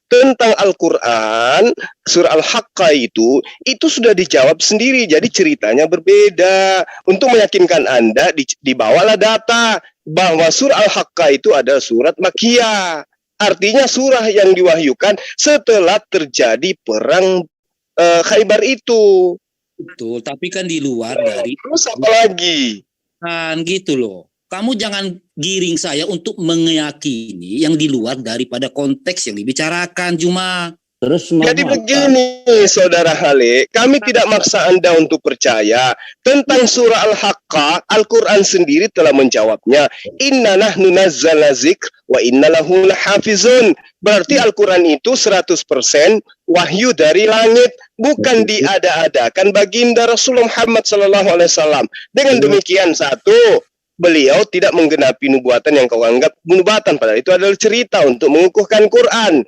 Speaker 1: Tentang Al-Quran, surah Al-Haqqa itu sudah dijawab sendiri. Jadi ceritanya berbeda. Untuk meyakinkan Anda, dibawalah data bahwa surah Al-Haqqa itu adalah surat Makkiyah. Artinya surah yang diwahyukan setelah terjadi perang Khaybar itu.
Speaker 2: Betul, tapi kan di luar dari
Speaker 1: Terus apa lagi?
Speaker 2: kan gitu loh. Kamu jangan giring saya untuk meyakini yang di luar daripada konteks yang dibicarakan, Juma.
Speaker 5: Terus mau
Speaker 1: Jadi
Speaker 5: apa?
Speaker 1: begini, Saudara Hale, kami tidak maksa Anda untuk percaya tentang surah Al-Haqqa. Al-Quran sendiri telah menjawabnya. Inna nahnu nazzalna dzikr wa inna lahu lahafizun. Berarti Al-Quran itu 100% wahyu dari langit, bukan diada-adakan baginda Rasulullah Muhammad SAW. Dengan demikian, satu, beliau tidak menggenapi nubuatan yang kau anggap nubuatan, padahal itu adalah cerita untuk mengukuhkan Quran.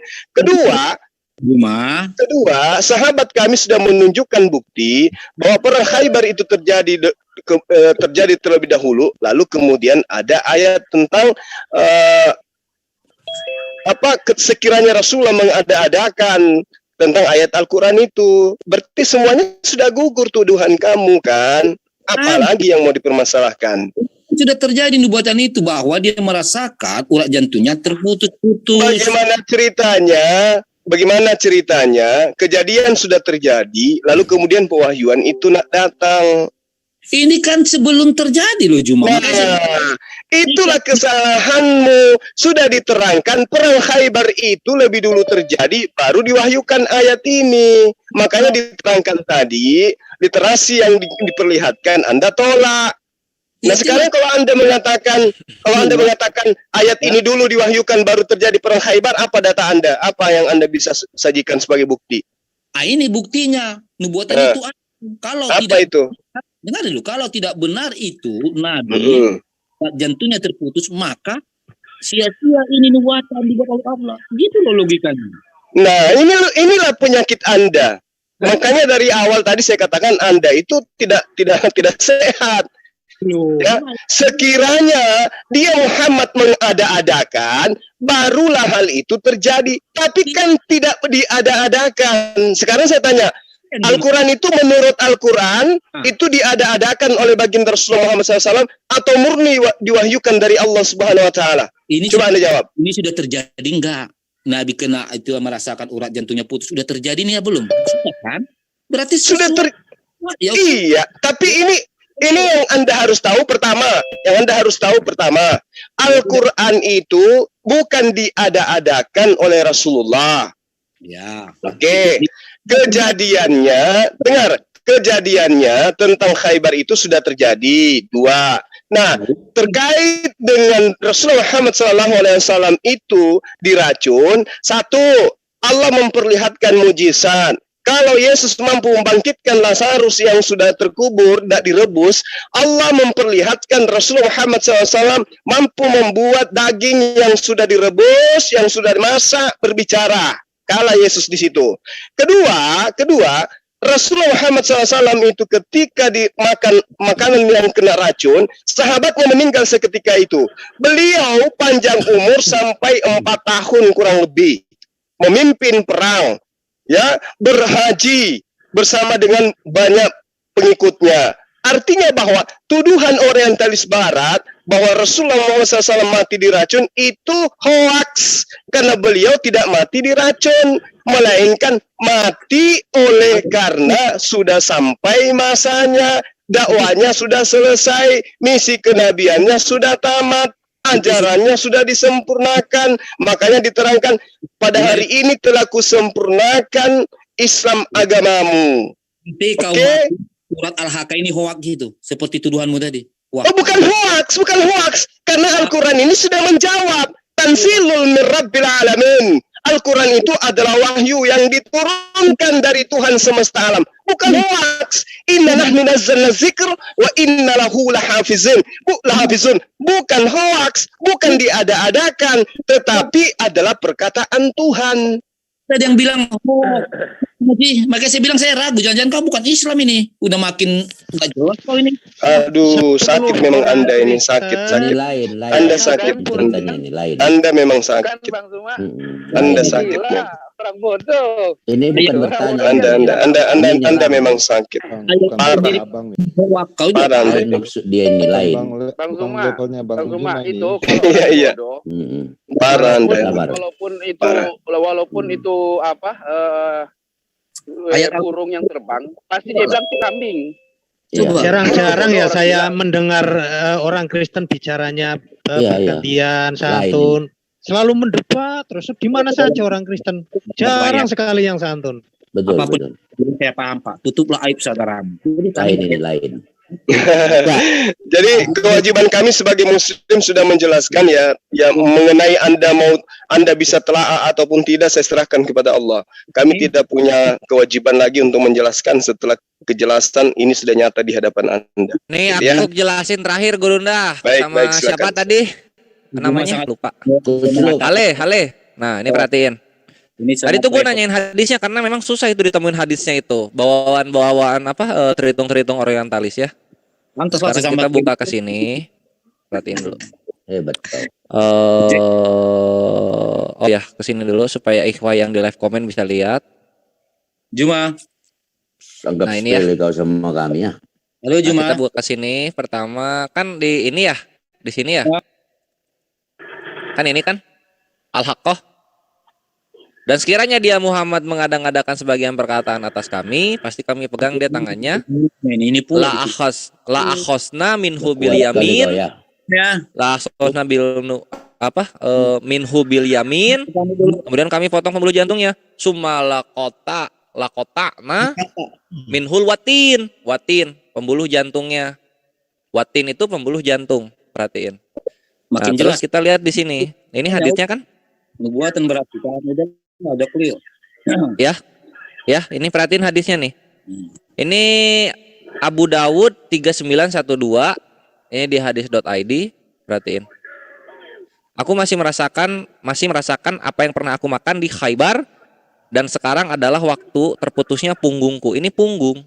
Speaker 2: Juma,
Speaker 1: Sahabat kami sudah menunjukkan bukti bahwa perang Khaybar itu terjadi terlebih dahulu, lalu kemudian ada ayat tentang sekiranya Rasulullah mengada-adakan tentang ayat Al-Quran itu. Berarti semuanya sudah gugur tuduhan kamu kan? Apalagi yang mau dipermasalahkan?
Speaker 2: sudah terjadi nubuatan itu bahwa dia merasakan urat jantungnya terputus-putus.
Speaker 1: Bagaimana ceritanya? Kejadian sudah terjadi, lalu kemudian pewahyuan itu nak datang.
Speaker 2: Ini kan sebelum terjadi loh Juma.
Speaker 1: Nah, itulah kesalahanmu. Sudah diterangkan perang Khaybar itu lebih dulu terjadi, baru diwahyukan ayat ini. Makanya diterangkan tadi, literasi yang diperlihatkan Anda tolak. Nah sekarang kalau Anda mengatakan ayat ini dulu diwahyukan baru terjadi perang Khaybar, apa data Anda? Apa yang Anda bisa sajikan sebagai bukti?
Speaker 2: Ini buktinya nubuatan itu. Kalau
Speaker 1: apa
Speaker 2: tidak,
Speaker 1: itu?
Speaker 2: Dengar dulu, kalau tidak benar itu Nabi jantungnya terputus, maka sia-sia ini nubuatan di bawah Allah. Gitu loh logikanya.
Speaker 1: Nah inilah penyakit Anda. Makanya dari awal tadi saya katakan Anda itu tidak sehat. Ya, sekiranya dia Muhammad mengada-adakan, barulah hal itu terjadi. Tapi kan tidak diada-adakan. Sekarang saya tanya, Al-Quran itu menurut Al-Quran itu diada-adakan oleh baginda Rasulullah Muhammad SAW atau murni diwahyukan dari Allah Subhanahu Wa Taala? Coba Anda jawab.
Speaker 2: Ini sudah terjadi enggak? Nabi kena itu merasakan urat jantungnya putus, sudah terjadi nih ya belum? Sudah kan? Berarti
Speaker 1: sudah iya. Tapi Ini yang Anda harus tahu pertama. Al-Quran itu bukan diada-adakan oleh Rasulullah.
Speaker 2: Ya.
Speaker 1: Oke. Kejadiannya tentang Khaybar itu sudah terjadi. 2. Nah, terkait dengan Rasulullah Muhammad SAW itu diracun. 1. Allah memperlihatkan mujizat. Kalau Yesus mampu membangkitkan Lazarus yang sudah terkubur, tidak direbus, Allah memperlihatkan Rasulullah Muhammad SAW mampu membuat daging yang sudah direbus, yang sudah dimasak, berbicara. Kalah Yesus di situ. Kedua, Rasulullah Muhammad SAW itu ketika dimakan makanan yang kena racun, sahabatnya meninggal seketika itu. Beliau panjang umur sampai 4 tahun kurang lebih. Memimpin perang, ya, berhaji bersama dengan banyak pengikutnya. Artinya bahwa tuduhan orientalis barat bahwa Rasulullah SAW mati diracun itu hoaks. Karena beliau tidak mati diracun, melainkan mati oleh karena sudah sampai masanya, dakwanya sudah selesai, misi kenabiannya sudah tamat, ajarannya sudah disempurnakan. Makanya diterangkan, pada hari ini telah kusempurnakan Islam agamamu.
Speaker 2: Nanti kau surat Al-Haqqa ini hoak gitu, seperti tuduhanmu tadi.
Speaker 1: Oh, bukan hoaks. Karena Al-Quran ini sudah menjawab. Tanzilul min Rabbil Alamin. Al-Quran itu adalah wahyu yang diturunkan dari Tuhan semesta alam. Bukan hoaks. Inna nahnu nazzalna dzikr wa inna lahu lahafizun. Bukan hoaks, bukan diada-adakan, tetapi adalah perkataan Tuhan.
Speaker 2: Ada yang bilang, makanya saya bilang saya ragu, jangan-jangan kamu bukan Islam ini. Udah makin nggak jelas kau ini.
Speaker 1: Aduh, sakit memang Anda ini, sakit.
Speaker 5: Lain.
Speaker 1: Anda sakit.
Speaker 5: Ini lain.
Speaker 1: Anda memang sakit. Anda sakit ya.
Speaker 8: Orang bodoh.
Speaker 5: Ini bukan bertanya.
Speaker 1: Anda memang sakit. Parah. Parah Anda.
Speaker 5: Maksud dia ini lain.
Speaker 8: Bang Zuma itu
Speaker 1: Iya. Parah Anda.
Speaker 8: Walaupun itu apa burung yang terbang, pasti dia bilang itu kambing.
Speaker 4: Jarang-jarang ya saya mendengar orang Kristen bicaranya pergantian santun. Selalu mendebat terus di mana saja orang Kristen. Jarang sekali yang santun.
Speaker 5: Betul.
Speaker 2: Saya paham Pak. Tutuplah aib saudaramu.
Speaker 5: Lain.
Speaker 1: Jadi kewajiban kami sebagai Muslim sudah menjelaskan ya mengenai Anda bisa telaah ataupun tidak, saya serahkan kepada Allah. Kami tidak punya kewajiban lagi untuk menjelaskan setelah kejelasan ini sudah nyata di hadapan Anda.
Speaker 10: Nih aku jelasin terakhir Gurunda sama siapa tadi? Namanya lupa. Hale. Nah, ini perhatiin. Tadi tuh gue nanyain hadisnya karena memang susah itu ditemuin hadisnya itu. Bawaan terhitung orientalis ya. Sekarang kita buka ke sini. Perhatiin dulu.
Speaker 5: Hebat.
Speaker 10: Oh ya, ke sini dulu supaya ikhwah yang di live comment bisa lihat.
Speaker 2: Juma.
Speaker 5: Anggap ini ya kau sama kami ya.
Speaker 10: Halo Juma. Kita buka ke sini. Pertama kan di ini ya. Di sini ya. Kan ini kan Al-Haqqah. Dan sekiranya dia Muhammad mengadang-adakan sebagian perkataan atas kami, pasti kami pegang dia tangannya.
Speaker 2: Ini pula
Speaker 10: la akhosna minhu bil yamin. La akhosna minhu bil yamin. Kemudian kami potong pembuluh jantungnya. Summa lakota minhul watin. Watin pembuluh jantungnya. Watin itu pembuluh jantung. Perhatiin.
Speaker 2: Makin
Speaker 10: jelas
Speaker 2: jelas
Speaker 10: kita lihat di sini. Ini haditsnya kan?
Speaker 2: Nubuatan berarti kan udah clear.
Speaker 10: Ya, ini perhatiin hadisnya nih. Ini Abu Dawud 3912. Ini di hadis.id. Perhatiin. Aku masih merasakan apa yang pernah aku makan di Khaybar, dan sekarang adalah waktu terputusnya punggungku. Ini punggung.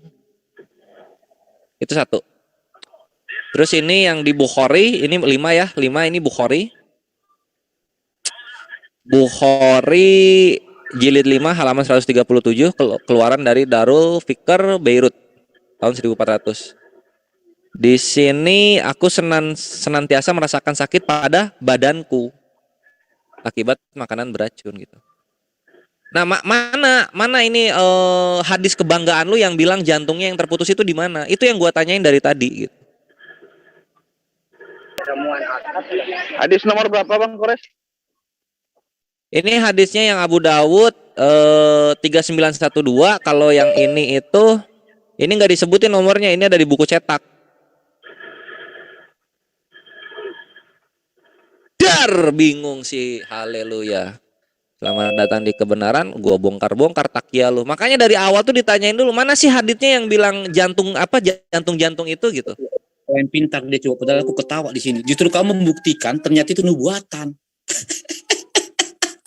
Speaker 10: Itu satu. Terus ini yang di Bukhari, ini 5 ya. 5 ini Bukhari. Bukhari jilid 5 halaman 137, keluaran dari Darul Fikr Beirut tahun 1400. Di sini aku senantiasa merasakan sakit pada badanku akibat makanan beracun gitu. Nah, mana ini hadis kebanggaan lu yang bilang jantungnya yang terputus itu di mana? Itu yang gua tanyain dari tadi gitu.
Speaker 8: Hadis nomor berapa Bang Kores?
Speaker 10: Ini hadisnya yang Abu Dawud 3912. Kalau yang ini nggak disebutin nomornya, ini ada di buku cetak. Bingung sih, haleluya. Selamat datang di kebenaran, gua bongkar-bongkar takia lu. Makanya dari awal tuh ditanyain dulu, mana sih haditsnya yang bilang jantung itu gitu.
Speaker 2: Yang pintar dia coba, padahal aku ketawa di sini. Justru kamu membuktikan ternyata itu nubuatan.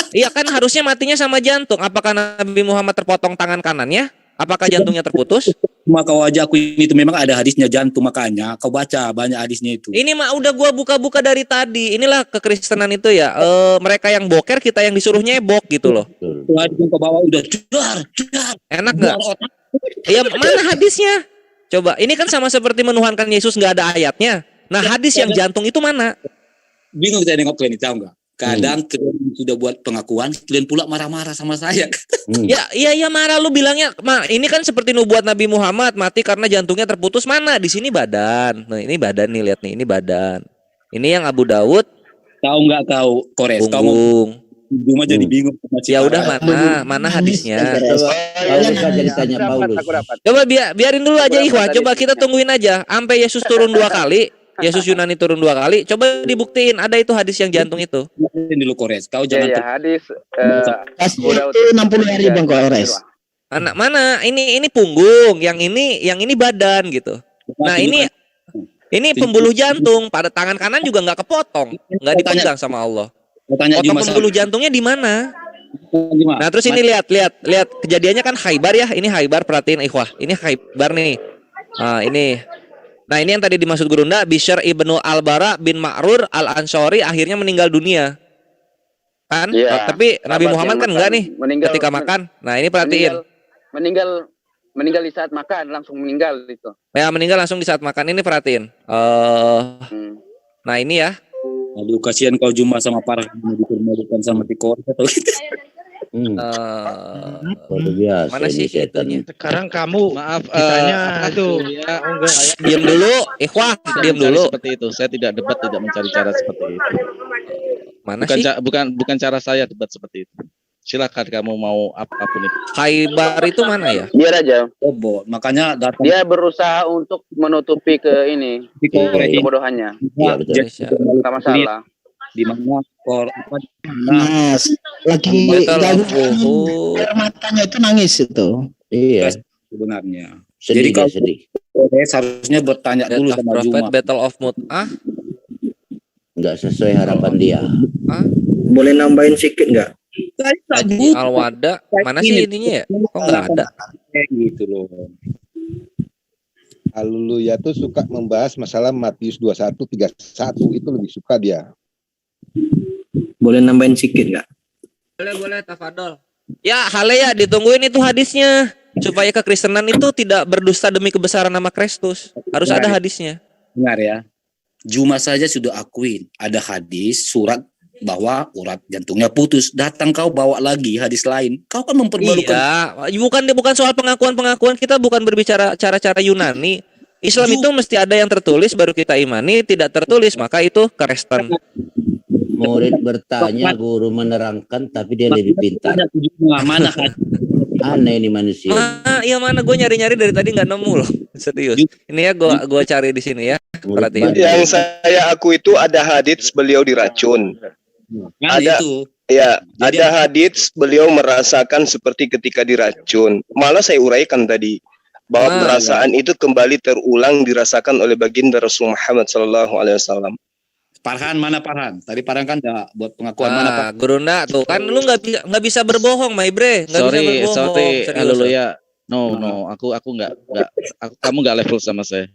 Speaker 10: Iya kan, harusnya matinya sama jantung. Apakah Nabi Muhammad terpotong tangan kanannya? Apakah jantungnya terputus?
Speaker 2: Maka wajah aku ini itu memang ada hadisnya jantung, makanya kau baca banyak hadisnya itu.
Speaker 10: Ini mah udah gua buka-buka dari tadi. Inilah kekristenan itu ya. Mereka yang boker, kita yang disuruh nyebok gitu loh.
Speaker 2: Hadis yang kau bawa udah jedar.
Speaker 10: Enak nggak? Iya, mana hadisnya? Coba, ini kan sama seperti menuhankan Yesus nggak ada ayatnya. Nah, hadis yang jantung itu mana?
Speaker 2: Bingung kita nengok kalian, tahu nggak? Kadang kalian sudah buat pengakuan, kalian pula marah-marah sama saya.
Speaker 10: Iya marah, lu bilangnya, ini kan seperti nubuat Nabi Muhammad mati karena jantungnya terputus. Mana? Di sini badan. Nah, ini badan nih, lihat nih, ini badan. Ini yang Abu Dawud.
Speaker 2: Tahu nggak kau, Kores?
Speaker 10: Punggung.
Speaker 2: Cuma jadi bingung.
Speaker 10: Ya udah, mana hadisnya?
Speaker 5: Jadi tanya Paulus.
Speaker 10: Coba biarin dulu aja Ikhwah. Coba kita tungguin aja sampai Yesus turun 2 kali. Yesus Yunani turun 2 kali. Coba dibuktiin ada itu hadis yang jantung itu.
Speaker 2: Dulu Kores, kau jangan.
Speaker 8: Ya, hadis
Speaker 9: 60 hari Bang Kores.
Speaker 10: Anak mana? Ini punggung, yang ini badan gitu. Nah, ini pembuluh jantung, pada tangan kanan juga nggak kepotong, nggak dipegang sama Allah. Potong pembuluh jantungnya di mana? Nah, terus ini lihat kejadiannya kan Khaybar ya. Ini Khaybar, perhatiin Ikhwah. Ini Khaybar nih. Nah, ini yang tadi dimaksud Gurunda, Bishr ibnu Al-Bara bin Ma'rur Al-Ansori akhirnya meninggal dunia. Kan?
Speaker 8: Ya,
Speaker 10: tapi Nabi Muhammad kan enggak nih ketika makan. Nah, ini perhatiin.
Speaker 8: Meninggal di saat makan, langsung meninggal itu.
Speaker 10: Ya, meninggal langsung di saat makan. Ini perhatiin. Nah, ini ya.
Speaker 2: Aduh, kasihan kau Juma sama parah dipermalukan sama Tiko atau gitu.
Speaker 10: Mana sih ceritanya?
Speaker 4: Sekarang kamu
Speaker 6: maaf
Speaker 4: ditanya itu
Speaker 10: diam dulu, Ikhwah, diam dulu.
Speaker 6: Seperti itu. Saya tidak debat, tidak mencari cara seperti itu.
Speaker 10: Mana sih?
Speaker 6: Bukan cara saya debat seperti itu. Silakan kamu mau apapun itu.
Speaker 10: Khaybar itu mana ya?
Speaker 8: Biar aja.
Speaker 2: Makanya datang.
Speaker 8: Dia berusaha untuk menutupi kebodohannya.
Speaker 10: Iya, betul.
Speaker 8: Tidak masalah.
Speaker 2: Di mana
Speaker 9: Mas, lagi air matanya itu nangis itu.
Speaker 5: Iya.
Speaker 2: Sebenarnya.
Speaker 5: Jadi
Speaker 2: kau
Speaker 5: sedih.
Speaker 2: Harusnya bertanya dulu sama Juma.
Speaker 10: Battle of Mut'ah.
Speaker 5: Enggak sesuai harapan dia.
Speaker 9: Boleh nambahin sedikit nggak?
Speaker 10: Haji Al-Wada, mana sih ininya ya? Kok nggak ada?
Speaker 2: Gitu loh.
Speaker 11: Haleluya tuh suka membahas masalah Matius 21:31 itu lebih suka dia.
Speaker 9: Boleh nambahin sedikit nggak?
Speaker 10: Boleh, tafadol. Ya, Hale ya, ditungguin itu hadisnya supaya kekristenan itu tidak berdusta demi kebesaran nama Kristus. Harus ada hadisnya.
Speaker 2: Benar ya. Juma saja sudah akuin ada hadis surat bahwa urat jantungnya putus. Datang kau bawa lagi hadis lain. Kau kan memperbarukan.
Speaker 10: Iya, bukan soal pengakuan-pengakuan, kita bukan berbicara cara-cara Yunani. Islam itu mesti ada yang tertulis baru kita imani, tidak tertulis maka itu Kristen.
Speaker 5: Murid bertanya, guru menerangkan, tapi dia lebih pintar.
Speaker 2: Mana
Speaker 5: aneh ini manusia.
Speaker 10: Iya mana, gue nyari-nyari dari tadi nggak nemu loh, serius. Ini ya gue cari di sini ya. Perhatian.
Speaker 1: Yang saya aku itu ada hadits beliau diracun. Ada
Speaker 2: itu.
Speaker 1: Ya, ada hadits beliau merasakan seperti ketika diracun. Malah saya uraikan tadi bahwa perasaan itu kembali terulang dirasakan oleh baginda Rasul Muhammad SAW.
Speaker 2: Farhan, mana Farhan? Tadi Farhan kan buat pengakuan mana Pak?
Speaker 10: Gurunda tuh kan lu nggak bisa berbohong, my bre.
Speaker 6: Sorry, haleluya. No, kamu nggak level sama saya.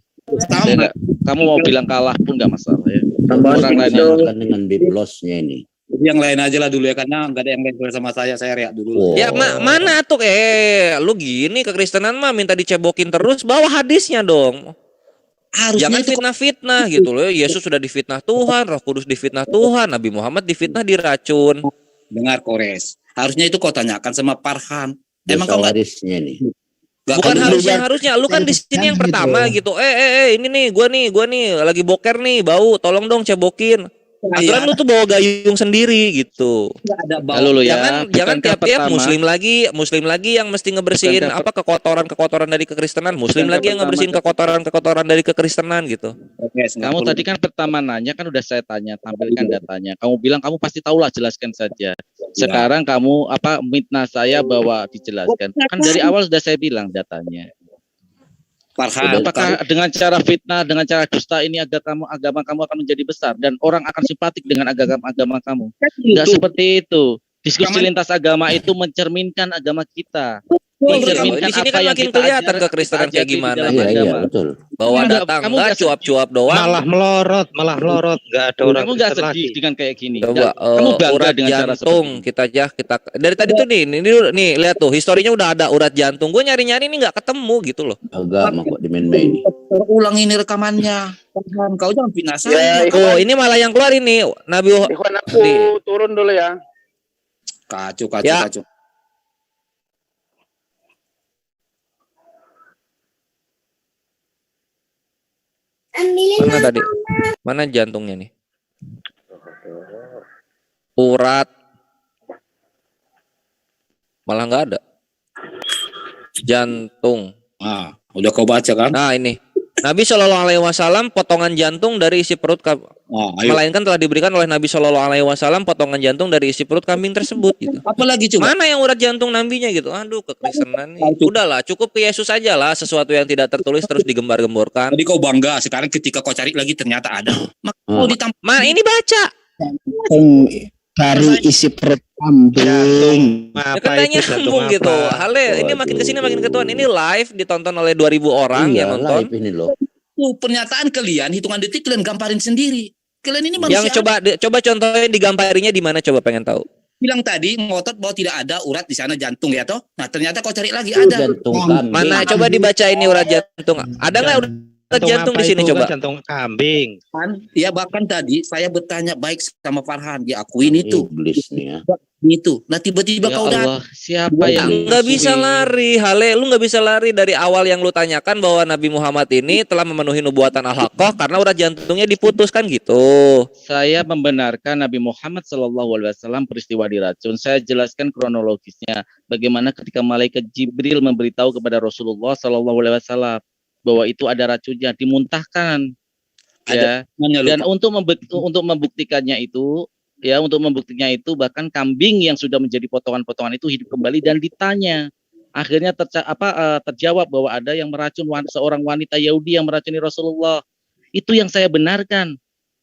Speaker 6: Kamu mau bilang kalah pun nggak masalah ya.
Speaker 5: Orang lain yang dengan biblosnya ini.
Speaker 2: Yang lain aja lah dulu ya, karena nggak ada yang level sama saya reak dulu.
Speaker 10: Ya mana tuh lu gini kekristenan mah minta dicebokin terus, bawa hadisnya dong.
Speaker 2: Harusnya
Speaker 10: jangan fitnah-fitnah gitu loh. Yesus sudah difitnah Tuhan, Roh Kudus difitnah Tuhan, Nabi Muhammad difitnah, diracun.
Speaker 2: Dengar Kores, harusnya itu kau tanyakan sama Farhan.
Speaker 5: Emang kau hadisnya nih?
Speaker 10: Bukan harusnya. Lu kan di sini yang pertama gitu. Ini nih, gua nih lagi boker nih, bau. Tolong dong cebokin. Aturan lu tuh bawa gayung sendiri gitu.
Speaker 6: Lalu ya,
Speaker 10: Jangan tiap-tiap muslim lagi yang mesti ngebersihin apa kekotoran dari kekristenan, muslim lagi yang ngebersihin kekotoran dari kekristenan gitu.
Speaker 6: Kamu tadi kan pertama nanya kan udah saya tanya, tampilkan datanya. Kamu bilang kamu pasti tahulah, jelaskan saja. Sekarang kamu mitnah saya bahwa dijelaskan. Kan dari awal sudah saya bilang datanya. Apakah dengan cara fitnah, dengan cara dusta ini agama kamu akan menjadi besar dan orang akan simpatik dengan agama kamu? Enggak seperti itu. Diskusi lintas agama itu mencerminkan agama kita.
Speaker 10: Di sini kan makin kelihatan kekristenan kayak gimana.
Speaker 5: Iya, betul.
Speaker 10: Bahwa datang enggak cuap-cuap doang.
Speaker 4: Malah melorot, enggak ada orang.
Speaker 6: Kamu enggak sedih dengan kayak gini.
Speaker 10: Coba
Speaker 6: kamu bangga
Speaker 10: urat
Speaker 6: dengan cara
Speaker 10: jantung kita dari tadi tuh nih lihat tuh historinya udah ada urat jantung. Gue nyari-nyari ini enggak ketemu gitu loh.
Speaker 5: Agama kok dimain-main.
Speaker 2: Ulang ini rekamannya. Kau jangan fitnah saya.
Speaker 10: Oh, ini malah yang keluar ini Nabi.
Speaker 8: Aku turun dulu ya.
Speaker 2: Kacau.
Speaker 10: Mana tadi? Mana jantungnya nih? Urat. Malah nggak ada. Jantung.
Speaker 2: Udah kau baca kan?
Speaker 10: Nah ini. Nabi Shallallahu Alaihi Wasallam potongan jantung dari isi perut melainkan telah diberikan oleh Nabi Shallallahu Alaihi Wasallam potongan jantung dari isi perut kambing tersebut gitu.
Speaker 2: Apalagi coba?
Speaker 10: Mana yang urat jantung nabinya gitu? Aduh, kekristenan nih. Udahlah, cukup ke Yesus aja lah, sesuatu yang tidak tertulis terus digembar-gemborkan.
Speaker 2: Tadi kau bangga, sekarang ketika kau cari lagi ternyata ada.
Speaker 10: Ini baca.
Speaker 9: Dari isi perut kambing.
Speaker 10: Ya kan nyambung gitu. Hale, ini makin kesini makin ketuan. Ini live ditonton oleh 2.000 orang yang nonton.
Speaker 5: Live ini loh.
Speaker 2: Pernyataan kalian hitungan detik kalian gamparin sendiri. Kalian ini manusia.
Speaker 10: Yang coba contohin digamparinya di mana, coba pengen tahu.
Speaker 2: Bilang tadi ngotot bahwa tidak ada urat di sana jantung ya toh. Nah ternyata kau cari lagi ada.
Speaker 5: Jantung kambing.
Speaker 10: Mana coba dibaca ini urat jantung. Ada nggak urat jantung di sini coba?
Speaker 4: Jantung kambing.
Speaker 2: Ya bahkan tadi saya bertanya baik sama Farhan, diakuin itu.
Speaker 5: Iblis nih ya.
Speaker 2: Itu. Nah tiba-tiba kau datang.
Speaker 6: Siapa yang
Speaker 10: nggak bisa lari, Hale, lu nggak bisa lari dari awal yang lu tanyakan bahwa Nabi Muhammad ini telah memenuhi nubuatan al-haqqah karena urat jantungnya diputuskan gitu.
Speaker 6: Saya membenarkan Nabi Muhammad SAW peristiwa diracun. Saya jelaskan kronologisnya. Bagaimana ketika malaikat Jibril memberitahu kepada Rasulullah SAW bahwa itu ada racunnya, dimuntahkan. Ya. Dan untuk membuktikannya itu. Ya, untuk membuktikannya itu bahkan kambing yang sudah menjadi potongan-potongan itu hidup kembali dan ditanya. Akhirnya terjawab bahwa ada yang meracun seorang wanita Yahudi yang meracuni Rasulullah. Itu yang saya benarkan.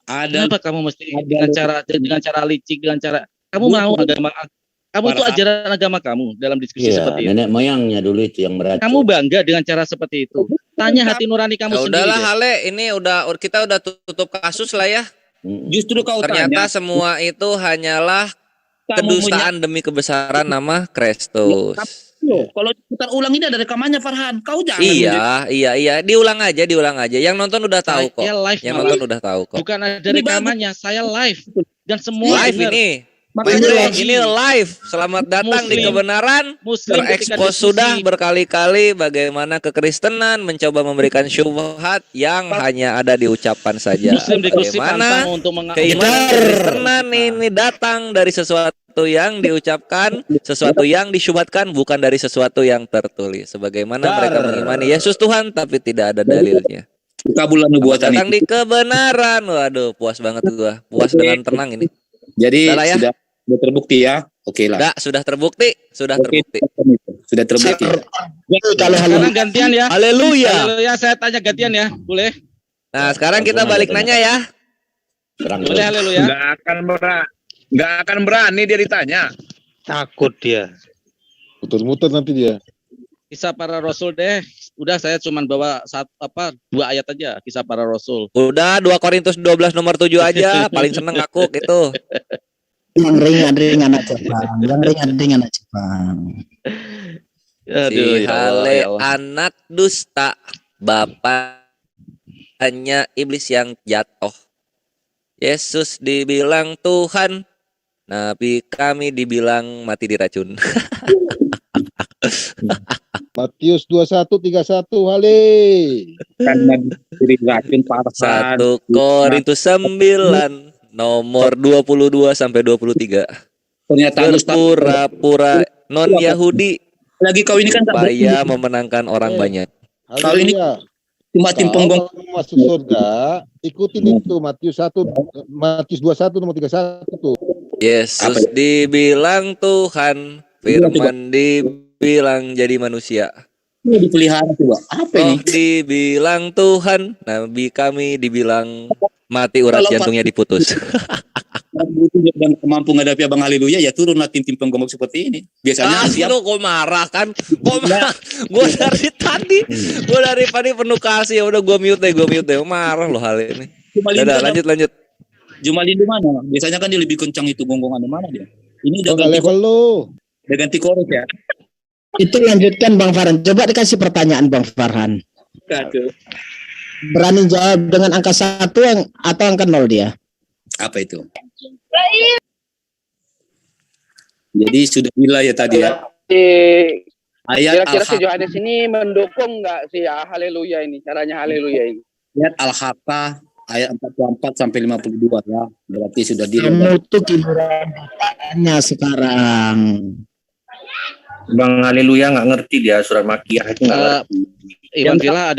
Speaker 6: Kenapa kamu mesti dengan cara licik, dengan cara kamu mau agama kamu itu ajaran agama kamu dalam diskusi seperti itu.
Speaker 5: Nenek moyangnya dulu itu yang meracun.
Speaker 6: Kamu bangga dengan cara seperti itu. Tanya hati nurani kamu sendiri.
Speaker 10: Udahlah Hale, ini kita udah tutup kasus lah ya.
Speaker 2: Justru kau
Speaker 10: ternyata semua itu hanyalah kedustaan demi kebesaran nama Kristus.
Speaker 2: Kalau putar ulang ini ada rekamannya Farhan. Kau jangan.
Speaker 10: Iya. Diulang aja. Yang nonton udah tahu kok. Yang nonton udah tahu kok.
Speaker 6: Bukan ada rekamannya, saya live dan semua
Speaker 10: live ini. Ini live. Selamat datang di kebenaran. Terekspos sudah berkali-kali bagaimana kekristenan mencoba memberikan syubhat yang hanya ada di ucapan saja. Bagaimana keimanan kekristenan ini datang dari sesuatu yang diucapkan, sesuatu yang disyubhatkan, bukan dari sesuatu yang tertulis. Sebagaimana mereka mengimani Yesus Tuhan tapi tidak ada dalilnya.
Speaker 2: Kabulan nubuatan
Speaker 10: datang di kebenaran. Waduh, puas banget gua. Puas dengan tenang ini.
Speaker 2: Jadi sudah terbukti ya. Oke lah.
Speaker 10: Sudah terbukti. Sudah terbukti.
Speaker 6: Sekarang gantian ya.
Speaker 10: Haleluya.
Speaker 6: Saya tanya gantian ya. Boleh?
Speaker 10: Nah, sekarang kita balik nanya ya.
Speaker 6: Boleh haleluya.
Speaker 3: Nggak akan berani dia ditanya.
Speaker 4: Takut dia.
Speaker 11: Muter-muter nanti dia.
Speaker 6: Kisah para Rasul deh. Udah saya cuma bawa 2 ayat aja Kisah para Rasul.
Speaker 10: Udah 2 Korintus 12 nomor 7 aja. Paling seneng aku gitu.
Speaker 9: Yang ringan-ringan aja Bang. Yang ringan-ringan aja Bang.
Speaker 10: Si Hale anak dusta, bapaknya iblis yang jatuh. Yesus dibilang Tuhan, Nabi kami dibilang mati diracun.
Speaker 11: Matius 21:31 hale.
Speaker 2: Karena diriwayatkan Farhan.
Speaker 10: 1 Korintus 9 nomor 22 sampai 23.
Speaker 2: Pernyataan Ustaz
Speaker 10: Berpura-pura non Yahudi
Speaker 2: lagi kau ini kan tak
Speaker 10: supaya memenangkan orang banyak.
Speaker 2: Kalau ini cuma tim
Speaker 11: Kalau masuk surga, ikutin itu Matius 21 nomor 31 tuh.
Speaker 10: Yesus dibilang Tuhan, firman dibilang jadi manusia.
Speaker 2: Ini dipelihara coba. Apa ini?
Speaker 10: Dibilang Tuhan, nabi kami dibilang mati urat jantungnya diputus.
Speaker 2: Dan mampu menghadapi Abang Haleluya, ya turunlah tim-tim penggombok seperti ini. Biasanya siap.
Speaker 10: Lu kok marah kan? Kok marah? Gue dari tadi penuh kasih. Ya udah gue mute deh. Marah lo hal ini. Udah lanjut.
Speaker 2: Jumalindu mana? Biasanya kan dia lebih kencang itu gonggongannya, mana dia? Ini udah ganti
Speaker 11: level lu.
Speaker 2: Udah ganti chorus ya.
Speaker 9: Itu lanjutkan Bang Farhan. Coba dikasih pertanyaan Bang Farhan.
Speaker 2: Kacau.
Speaker 9: Berani jawab dengan angka 1 atau angka 0 dia?
Speaker 2: Apa itu? Jadi sudah bila ya tadi ya. Ayat
Speaker 8: Kira-kira si Yohanes ini mendukung nggak si Haleluya ini, caranya Haleluya ini?
Speaker 2: Ayat Al-Haqqah ayat 44 sampai 52 ya. Berarti sudah di
Speaker 9: Menutup ibaratnya sekarang.
Speaker 5: Bang Haleluya nggak ngerti dia surat Makiyah itu nggak ngerti.
Speaker 6: Iwan Villa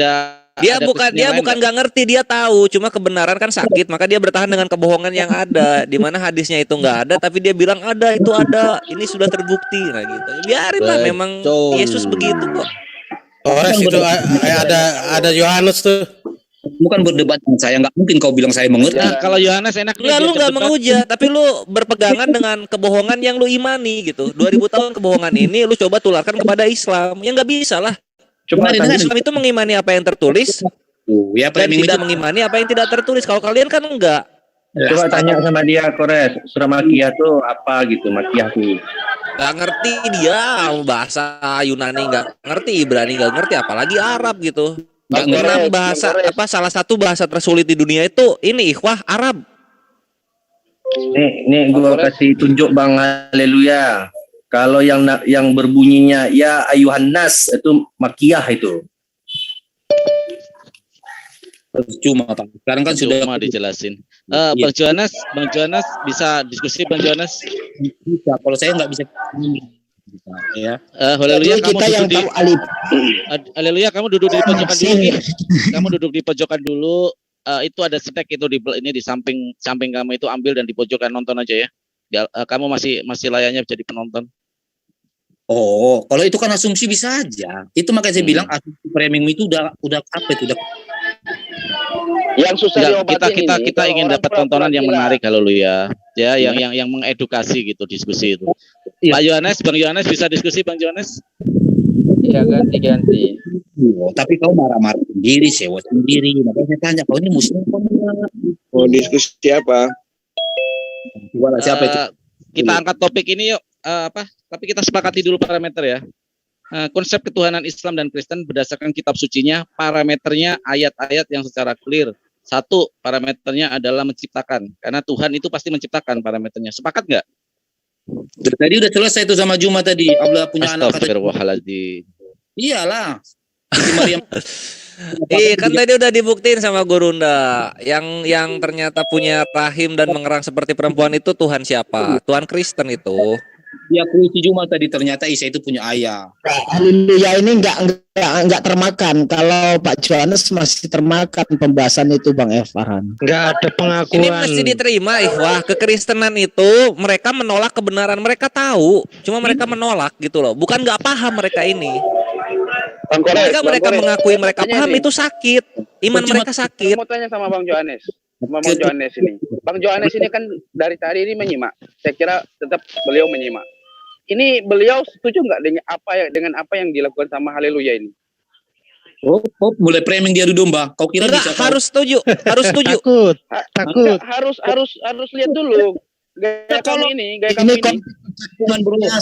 Speaker 10: Dia bukan nggak ngerti, dia tahu. Cuma kebenaran kan sakit, maka dia bertahan dengan kebohongan yang ada. Di mana hadisnya itu nggak ada, tapi dia bilang ada, itu ada. Ini sudah terbukti, nah gitu. Biarin lah, memang Yesus begitu kok.
Speaker 12: Itu ada Yohanes tuh.
Speaker 2: Bukan berdebat dengan saya, nggak mungkin kau bilang saya mengerti.
Speaker 6: Nah, kalau Yohanes enak.
Speaker 10: Enggak, lu nggak menghujat, tapi lu berpegangan dengan kebohongan yang lu imani gitu. 2000 tahun kebohongan ini lu coba tularkan kepada Islam. Ya nggak bisa lah.
Speaker 5: Cuma
Speaker 10: Islam itu mengimani apa yang tertulis, dan tidak mengimani apa yang tidak tertulis. Kalau kalian kan enggak.
Speaker 5: Coba tanya sama dia, Kores, surah Makiyah tuh apa gitu, Makiyah tuh.
Speaker 10: Gak ngerti dia bahasa Yunani, nggak ngerti Ibrani, nggak ngerti, apalagi Arab gitu. Nggak bahasa apa, salah satu bahasa tersulit di dunia itu ini ikhwah Arab.
Speaker 5: Nih gua kasih tunjuk Bang Haleluya. Kalau yang berbunyinya ya ayuhan nas itu Makiyah itu.
Speaker 2: Cuma sekarang kan sudah
Speaker 6: dijelasin. Bang Johannes bisa diskusi Bang Johannes?
Speaker 2: Bisa. Kalau saya nggak bisa. Ya.
Speaker 6: Haleluya, kamu
Speaker 9: kita yang tahu alif.
Speaker 6: Haleluya, kamu duduk di pojokan dulu. Kamu duduk di pojokan dulu. Itu ada stek itu di samping kamu itu, ambil dan di pojokan, nonton aja ya. Kamu masih layaknya jadi penonton.
Speaker 2: Oh, kalau itu kan asumsi bisa aja. Itu makanya saya bilang asumsi framing itu udah apa itu udah.
Speaker 8: Yang susah diobatin
Speaker 6: kita ingin dapat tontonan yang menarik kalau lu ya. Ya, yang mengedukasi gitu, diskusi itu. Pak Yohanes, Bang Yohanes bisa diskusi Bang Yohanes?
Speaker 8: Iya, ganti.
Speaker 2: Oh, tapi kau marah-marah sendiri, sewa sendiri. Makanya saya tanya, kau ini muslim apa enggak?
Speaker 1: Oh, diskusi apa?
Speaker 2: Siapa itu?
Speaker 6: Kita angkat topik ini yuk. Tapi kita sepakati dulu parameter ya. Konsep ketuhanan Islam dan Kristen berdasarkan kitab sucinya, parameternya ayat-ayat yang secara clear. 1, parameternya adalah menciptakan. Karena Tuhan itu pasti menciptakan parameternya. Sepakat nggak?
Speaker 2: Tadi udah selesai itu sama Juma tadi. Allah punya anak.
Speaker 6: Astagfirullahaladzim.
Speaker 2: Iyalah.
Speaker 10: Kan tadi udah dibuktiin sama Gurunda. Yang ternyata punya rahim dan mengerang seperti perempuan itu Tuhan siapa? Tuhan Kristen itu.
Speaker 2: Dia kunci Juma tadi, ternyata Isa itu punya ayah.
Speaker 9: Haleluya ini enggak termakan. Kalau Pak Johannes masih termakan pembahasan itu Bang Farhan.
Speaker 4: Enggak ada pengakuan.
Speaker 10: Ini mesti diterima, wah, kekristenan itu mereka menolak kebenaran, mereka tahu, cuma mereka menolak gitu loh. Bukan enggak paham mereka ini. Mereka mengakui mereka paham itu sakit. Iman mereka sakit.
Speaker 8: Mau tanya sama Bang Johannes. Bang Johannes ini kan dari tadi ini menyimak. Saya kira tetap beliau menyimak. Ini beliau setuju nggak dengan apa yang dilakukan sama Haleluya ini?
Speaker 2: Oh, mulai framing dia dulu, Mbak. Kau kira bisa
Speaker 10: harus setuju, harus setuju.
Speaker 9: Takut.
Speaker 8: Harus lihat dulu. Gaya kami ini.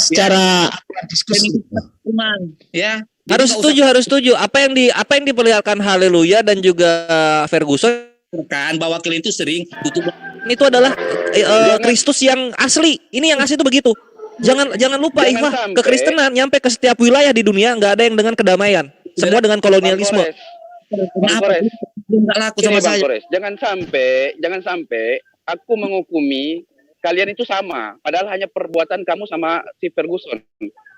Speaker 9: Secara diskusi.
Speaker 2: Ya.
Speaker 10: Harus setuju. Apa yang diperlihatkan Haleluya dan juga Ferguson
Speaker 2: kan bahwa kalian itu sering tutup.
Speaker 10: Itu adalah Kristus yang asli. Ini yang asli itu begitu. Jangan lupa
Speaker 8: Jangan
Speaker 10: Ikhwah,
Speaker 8: sampai-
Speaker 10: kekristenan nyampe ke setiap wilayah di dunia, nggak ada yang dengan kedamaian, semua dengan kolonialisme.
Speaker 8: Bang Kores,
Speaker 2: Nggak laku
Speaker 8: Gini,
Speaker 2: sama
Speaker 8: Bang
Speaker 2: saya.
Speaker 8: Kores, jangan sampai aku menghukumi kalian itu sama, padahal hanya perbuatan kamu sama si Ferguson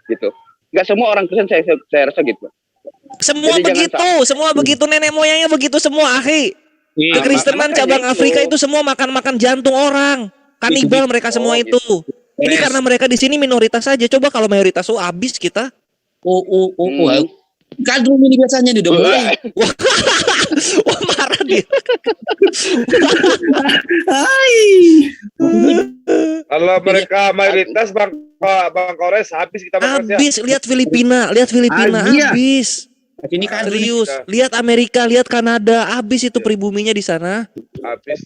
Speaker 8: gitu. Nggak semua orang Kristen saya rasa gitu.
Speaker 10: Semua
Speaker 8: Jadi jangan
Speaker 10: begitu, nenek moyangnya begitu semua, akhi.
Speaker 2: Iya,
Speaker 10: Kekristenan
Speaker 8: makanya
Speaker 10: cabang
Speaker 8: itu.
Speaker 10: Afrika itu semua makan jantung orang, kanibal mereka semua itu. Ini
Speaker 2: Yes.
Speaker 10: karena mereka di sini minoritas saja. Coba kalau mayoritas, habis kita.
Speaker 2: Kadrun ini biasanya nih udah mulai.
Speaker 10: Wah, marah dia.
Speaker 3: Kalau mereka mayoritas Bang Kores habis kita makan
Speaker 10: Habis, lihat Filipina, habis.
Speaker 2: Ini kan
Speaker 10: Serius, lihat Amerika, lihat Kanada, habis itu pribuminya di sana.
Speaker 3: habis.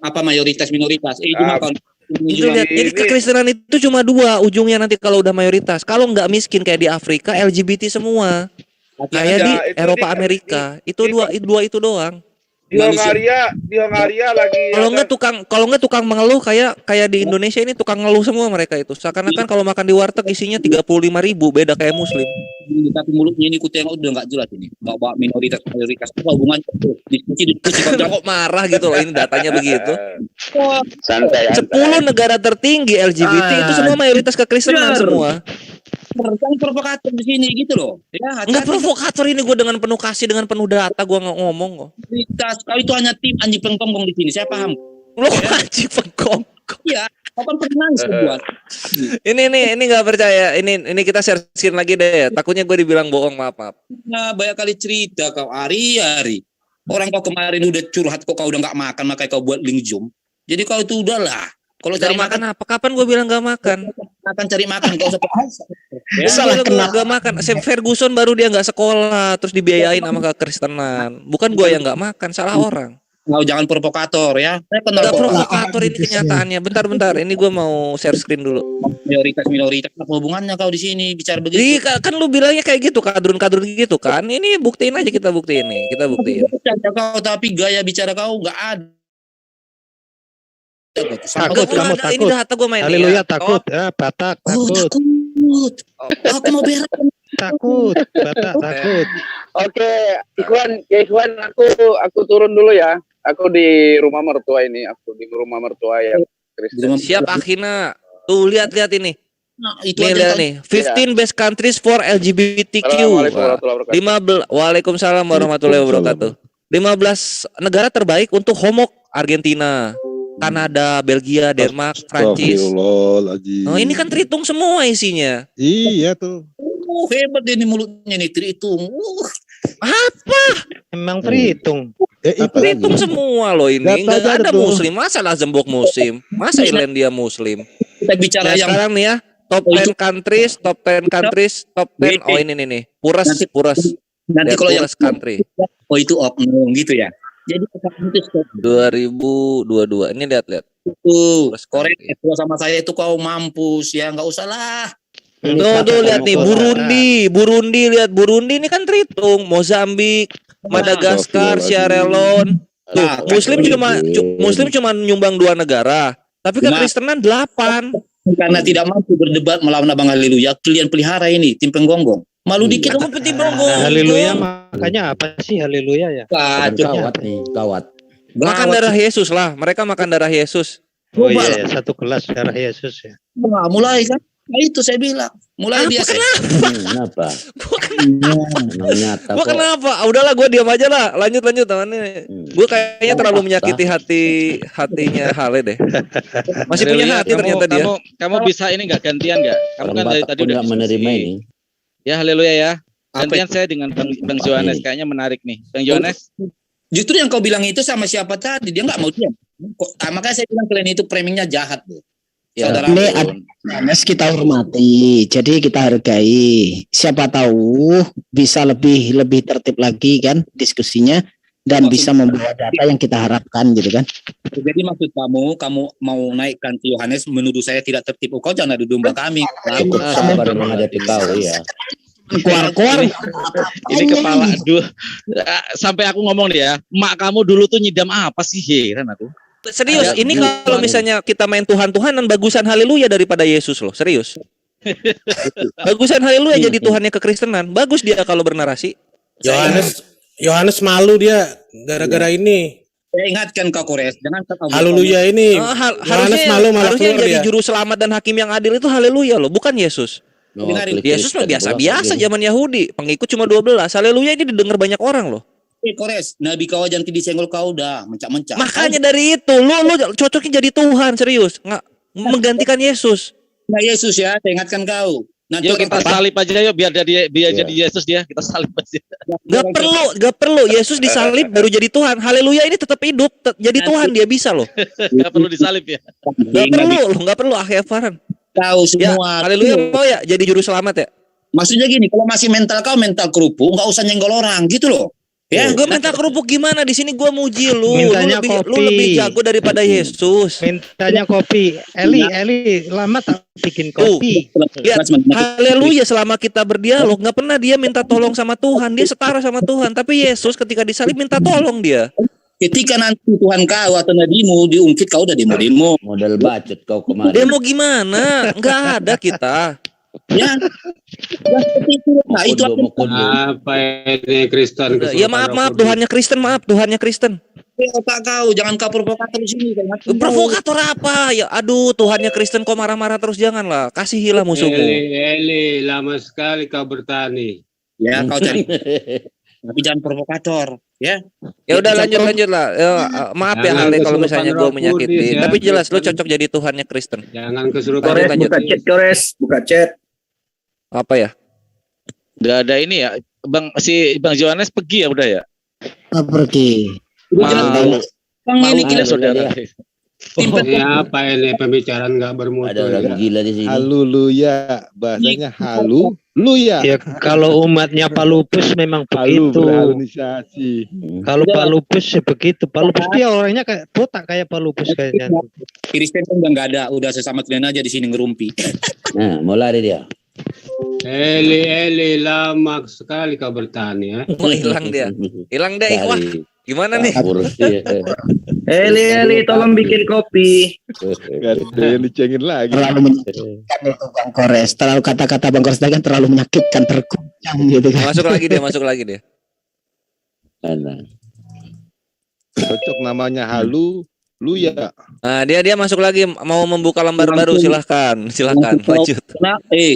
Speaker 2: apa mayoritas minoritas. Cuma kalau
Speaker 10: Itu lihat, jadi kekristenan itu cuma dua ujungnya nanti kalau udah mayoritas. Kalau nggak miskin kayak di Afrika, LGBT semua. Kayak di
Speaker 3: itu
Speaker 10: Eropa Amerika, itu dua itu doang.
Speaker 3: Di Hongaria lagi
Speaker 10: Kalau nggak tukang mengeluh kayak di Indonesia ini tukang ngeluh semua mereka itu. Seakan-akan kalau makan di warteg isinya 35.000, beda kayak Muslim.
Speaker 2: tapi mulutnya ini kutengok udah nggak jelas ini. Bawa minoritas apa hubungannya? Diskusi
Speaker 10: Kok marah gitu loh, ini datanya begitu.
Speaker 8: Santai.
Speaker 10: 10 negara tertinggi LGBT itu semua mayoritas kekristenan semua.
Speaker 2: Kan provokator di sini gitu loh. Ya,
Speaker 10: Enggak provokator ini, gue dengan penuh kasih, dengan penuh data gue ngomong kok.
Speaker 2: Kalau itu hanya tim anjing pengkonggong di sini, saya paham.
Speaker 10: Lo anjing pengkonggong.
Speaker 2: Iya, kapan pernah buat.
Speaker 10: Ini nggak percaya. Ini kita share screen lagi deh. Takutnya gue dibilang bohong, maaf.
Speaker 2: Nah, banyak kali cerita kau hari-hari. Orang kau kemarin udah curhat kok kau udah nggak makan, makanya kau buat link Zoom. Jadi kau itu udahlah. Kalau cari makan
Speaker 10: apa? Kapan gue bilang nggak makan?
Speaker 2: Akan cari makan kau
Speaker 10: Ya, salah kenal gak makan. Sam Ferguson baru dia nggak sekolah, terus dibiayain sama kekristenan. Bukan gue yang nggak makan, salah orang.
Speaker 2: Mau jangan provokator ya.
Speaker 10: Nggak provokator, ini kenyataannya. Bentar, ini gue mau share screen dulu.
Speaker 2: Minoritas apa hubungannya kau di sini bicara begitu?
Speaker 10: Kan lu bilangnya kayak gitu, kadrun gitu kan. Ini buktiin aja, kita buktiin.
Speaker 2: Kau tapi gaya bicara kau nggak ada.
Speaker 4: Takut, kamu takut.
Speaker 10: Ini data gue main.
Speaker 4: Haleluya, takut. Ya, Batak, takut.
Speaker 2: Aku mau berak.
Speaker 4: Takut, Batak, takut.
Speaker 8: Oke, Ikhwan, aku turun dulu ya. Aku di rumah mertua ini, yang Kristen.
Speaker 10: Siap Akhina. Tuh lihat ini.
Speaker 2: Nah, itu
Speaker 10: nih, lihat nih. 15 best countries for LGBTQ. Waalaikumsalam warahmatullahi wabarakatuh. 15 negara terbaik untuk homo: Argentina, Kanada, Belgia, Denmark, Prancis. Oh, ini kan terhitung semua isinya.
Speaker 11: Iya tuh.
Speaker 2: Hebat ini mulutnya nih, terhitung.
Speaker 10: Apa?
Speaker 4: Emang terhitung.
Speaker 10: Terhitung semua loh ini. Enggak ada
Speaker 11: tuh.
Speaker 10: Muslim. Masa Luxembourg Muslim? Masa Irlandia Muslim?
Speaker 2: Kita bicara
Speaker 10: Nah,
Speaker 2: yang
Speaker 10: sekarang nih ya, top 10 countries, top 10. Oh ini nih. Pures.
Speaker 2: Nanti kalau yang
Speaker 10: country.
Speaker 2: Oh itu oknum gitu ya. Jadi
Speaker 10: 2022 ini lihat.
Speaker 2: Tuh, Korea itu sama saya itu kau mampus ya, nggak usah lah.
Speaker 10: Tuh lihat nih, Burundi lihat, Burundi ini kan terhitung, Mozambik, Madagaskar, Sierra Leone. Tuh, Muslim cuma nyumbang 2 negara, tapi kekristenan 8.
Speaker 2: Karena tidak mampu berdebat melawan Abang Haleluya, kalian pelihara ini tim penggonggong. Malu dikit
Speaker 10: Aku tim penggonggong.
Speaker 4: Haleluya makanya apa sih haleluya ya?
Speaker 9: Gawat.
Speaker 10: Makan darah Yesus lah, mereka makan darah Yesus.
Speaker 4: Oh iya, satu gelas darah Yesus ya.
Speaker 2: Nah, mulai kan? Nah, itu saya bilang, mulai dia.
Speaker 9: Kenapa?
Speaker 10: Kenapa? Udahlah, gue diam aja lah. Lanjut teman-teman. Gue kayaknya terlalu menyakiti hatinya Hale deh. Masih punya hati ternyata dia.
Speaker 6: Kamu bisa ini nggak gantian nggak? Kamu kan dari tadi udah
Speaker 9: menerima ini.
Speaker 6: Ya haleluya ya. Gantian saya dengan Bang Johannes, kayaknya menarik nih. Bang Johannes.
Speaker 2: Justru yang kau bilang itu sama siapa tadi? Dia nggak mau diam. Makanya saya bilang kalian itu framingnya jahat.
Speaker 9: Ya, ini Johannes kita hormati, jadi kita hargai. Siapa tahu bisa lebih tertib lagi kan diskusinya dan bisa membawa data yang kita harapkan gitu kan.
Speaker 2: Jadi maksud kamu mau naikkan Yohanes menuduh saya tidak tertib. Kau jangan adu domba kami.
Speaker 9: Sabar menghadapi kau ya.
Speaker 6: Keluar. Ini kepala aduh. Sampai aku ngomong dia, mak kamu dulu tuh nyidam apa sih, heran aku.
Speaker 10: Serius, ini kalau misalnya kita main Tuhan-Tuhanan bagusan haleluya daripada Yesus loh, serius. Bagusan haleluya jadi Tuhannya kekristenan. Bagus dia kalau bernarasi.
Speaker 12: Yohanes malu dia gara-gara ini.
Speaker 2: Saya ingatkan kau Kores, jangan kau
Speaker 12: Haleluya ini.
Speaker 10: Harusnya jadi juru selamat dan hakim yang adil itu haleluya loh, bukan Yesus. Yesus mah biasa-biasa zaman Yahudi, pengikut cuma 12. Haleluya ini didengar banyak orang loh.
Speaker 2: Kores, Nabi kau jangan disenggol kau dah, mencak-mencak.
Speaker 10: Makanya dari itu, lu cocoknya jadi Tuhan, serius. Nggak menggantikan Yesus.
Speaker 2: Nah Yesus ya, saya ingatkan kau. Nanti
Speaker 6: yuk kita salib aja yuk biar jadi Yesus dia, kita salib aja.
Speaker 10: Gak perlu Yesus disalib baru jadi Tuhan. Haleluya ini tetap hidup, jadi Tuhan dia bisa loh.
Speaker 6: Gak perlu disalib ya.
Speaker 10: Gak perlu akhir-akhiran.
Speaker 2: Tahu semua.
Speaker 10: Ya, haleluya mau ya jadi juru selamat ya.
Speaker 2: Maksudnya gini, kalau masih mental kau mental kerupuk, nggak usah nyenggol orang gitu loh.
Speaker 10: Ya, gue mental kerupuk gimana? Di sini gue muji lu. Lu lebih jago daripada Yesus.
Speaker 4: Mintanya kopi. Eli, lama tak bikin kopi.
Speaker 10: Lihat, haleluya selama kita berdialog nggak pernah dia minta tolong sama Tuhan. Dia setara sama Tuhan. Tapi Yesus ketika disalib minta tolong dia.
Speaker 2: Ketika nanti Tuhan kau atau nadimu diungkit kau udah demo.
Speaker 13: Model bacot kau kemarin.
Speaker 10: Demo gimana? Nggak ada kita.
Speaker 2: Ya, nah itu
Speaker 14: apa ini Kristen?
Speaker 10: Ya maaf Tuhannya Kristen.
Speaker 2: Otak kau jangan kau provokator di sini.
Speaker 10: Provokator apa? Ya aduh Tuhannya Kristen kok marah-marah terus, janganlah. Kasihilah musuhmu.
Speaker 14: Eli, lama sekali kau bertani.
Speaker 2: Ya kau cari. Tapi jangan provokator, ya.
Speaker 10: Ya udah lanjut lah. Maaf ya Ale kalau misalnya gue menyakiti. Tapi jelas lu cocok jadi Tuhannya Kristen.
Speaker 14: Jangan kesurupan.
Speaker 5: Buka chat.
Speaker 10: Apa ya?
Speaker 6: Udah ada ini ya, Bang Yohanes pergi ya udah ya.
Speaker 9: Pergi.
Speaker 6: Bang ini kita saudara.
Speaker 14: Ini apa ini pembicaraan nggak bermutu?
Speaker 13: Ada orang gila di sini.
Speaker 11: Haleluya, bahasanya haluluya.
Speaker 4: Ya kalau umatnya Pak Lupus memang begitu.
Speaker 11: Berharmonisasi.
Speaker 4: Kalau Pak Lupus begitu. Pak Lupus dia orangnya kayak botak kayak Pak Lupus kayaknya.
Speaker 2: Kristen kan udah nggak ada, udah sesama kalian aja di sini ngerumpi.
Speaker 13: Nah, mau lari dia.
Speaker 14: Eli, lama sekali kau bertani ya.
Speaker 10: Hilang dia. Wah, gimana nih?
Speaker 5: Eli, tolong bikin kopi.
Speaker 11: Gak ada yang dicengin lagi.
Speaker 9: Terlalu menyakitkan itu Bang Kores. Terlalu kata-kata Bang Kores kan terlalu menyakitkan, terguncang gitu kan.
Speaker 10: Masuk lagi dia.
Speaker 11: Cocok namanya haluluya.
Speaker 10: Nah, dia masuk lagi mau membuka lembar baru, silahkan lanjut.